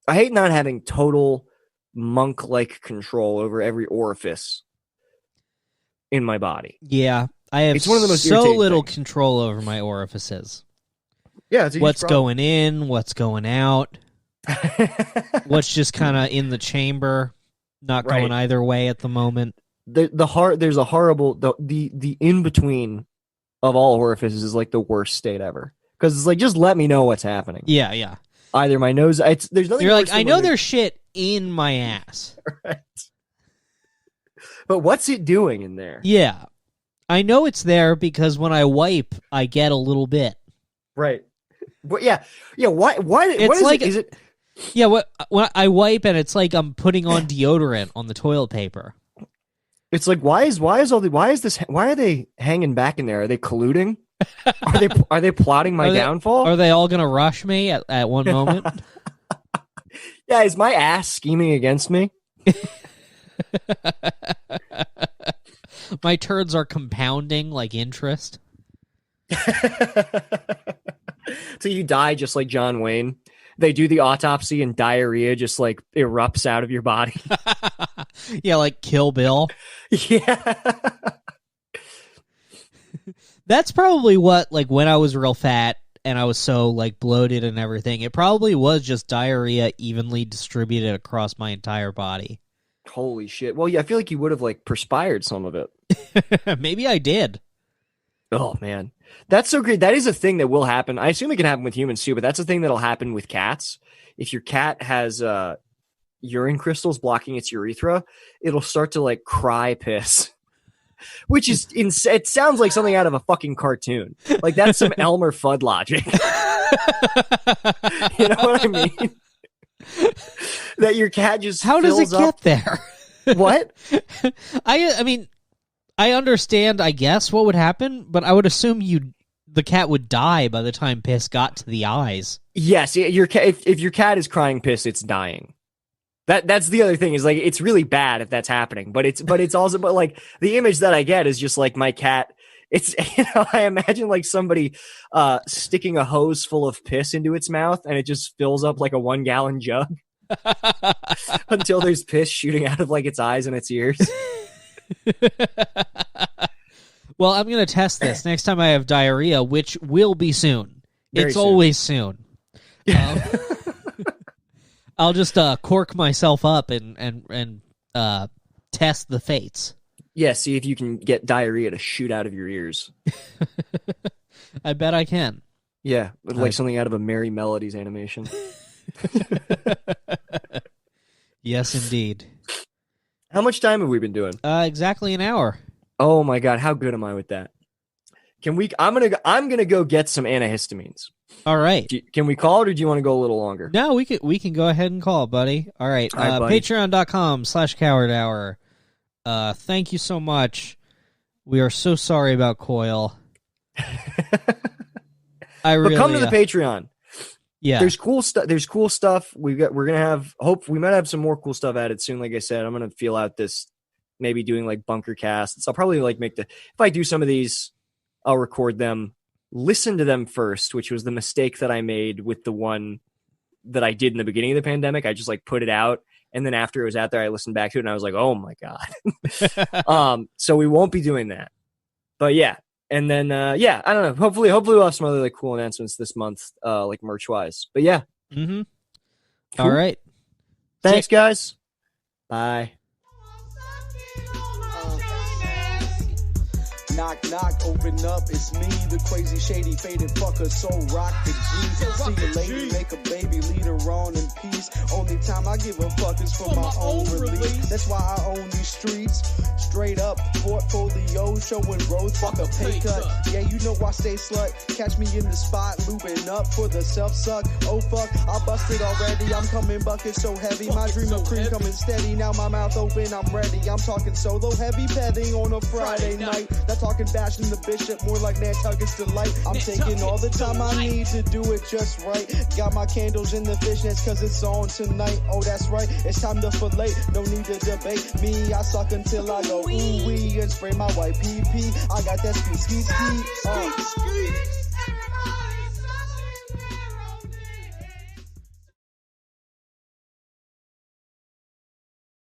I hate not having total monk-like control over every orifice in my body. Yeah, I have it's one of the most so little things. Control over my orifices. Yeah, it's a what's going in, what's going out, what's just kind of in the chamber, not going either way at the moment. There's a horrible the in between of all orifices is like the worst state ever, because it's like, just let me know what's happening. Yeah. Either my nose, there's nothing. You're like, I know there's shit in my ass, right? But what's it doing in there? Yeah, I know it's there because when I wipe, I get a little bit. Right. But yeah. Why? It's what is like, it? Is it? Yeah. When I wipe, and it's like I'm putting on deodorant on the toilet paper. It's like, why are they hanging back in there? Are they colluding? Are they plotting my downfall? Are they all gonna rush me at one moment? Yeah, is my ass scheming against me? My turds are compounding like interest. So you die just like John Wayne. They do the autopsy and diarrhea just like erupts out of your body. Yeah, like Kill Bill. Yeah. That's probably what, like, when I was real fat and I was so like bloated and everything, it probably was just diarrhea evenly distributed across my entire body. Holy shit. Well, yeah, I feel like you would have like perspired some of it. Maybe I did. Oh man, that's so great. That is a thing that will happen. I assume it can happen with humans too, but that's a thing that'll happen with cats. If your cat has urine crystals blocking its urethra, it'll start to like cry piss, which is it sounds like something out of a fucking cartoon. Like that's some Elmer Fudd logic. You know what I mean? That your cat just how does it get there? What? I mean, I understand, I guess, what would happen, but I would assume the cat would die by the time piss got to the eyes. Yes, your cat. If your cat is crying piss, it's dying. That's the other thing is like it's really bad if that's happening. But it's also like the image that I get is just like my cat. It's I imagine like somebody sticking a hose full of piss into its mouth and it just fills up like a 1 gallon jug until there's piss shooting out of like its eyes and its ears. Well, I'm going to test this next time I have diarrhea, which will be soon. Very it's soon. always soon. I'll just cork myself up and test the fates. Yeah, see if you can get diarrhea to shoot out of your ears. I bet I can. Yeah, like something out of a Merry Melodies animation. Yes, indeed. How much time have we been doing? Exactly an hour. Oh my god, how good am I with that? Can we? I'm gonna go get some antihistamines. All right. Can we call it, or do you want to go a little longer? No, we can go ahead and call, buddy. All right. All right, buddy. Patreon.com/Coward Hour. Thank you so much. We are so sorry about Coil. But come to the Patreon. Yeah. There's cool stuff. There's cool stuff. We might have some more cool stuff added soon. Like I said, I'm gonna feel out this, maybe doing like bunker casts. I'll probably like if I do some of these, I'll record them, listen to them first, which was the mistake that I made with the one that I did in the beginning of the pandemic. I just like put it out. And then after it was out there, I listened back to it and I was like, oh my God. So we won't be doing that, but yeah. And then, I don't know. Hopefully we'll have some other like cool announcements this month, like merch wise, but yeah. Mm-hmm. Cool. All right. Thanks guys. Bye. Knock, knock, open up, it's me, the crazy, shady, faded fucker, so rock the G. See you later, make a baby, lead her on in peace. Only time I give a fuck is for my own release. That's why I own these streets. Straight up, portfolio, showing growth, fuck a pay cut. Yeah, you know I stay slut. Catch me in the spot, looping up for the self-suck. Oh fuck, I busted already, I'm coming bucket so heavy. My dream of cream coming steady, now my mouth open, I'm ready. I'm talking solo, heavy petting on a Friday night. Not talking bashing the bishop, more like Nantucket's delight. I'm taking all the time I need to do it just right. Got my candles in the fishnets cause it's on tonight. Oh, that's right, it's time to fillet. No need to debate me, I suck until I go ooh-wee and spray my white pee-pee. I got that ski.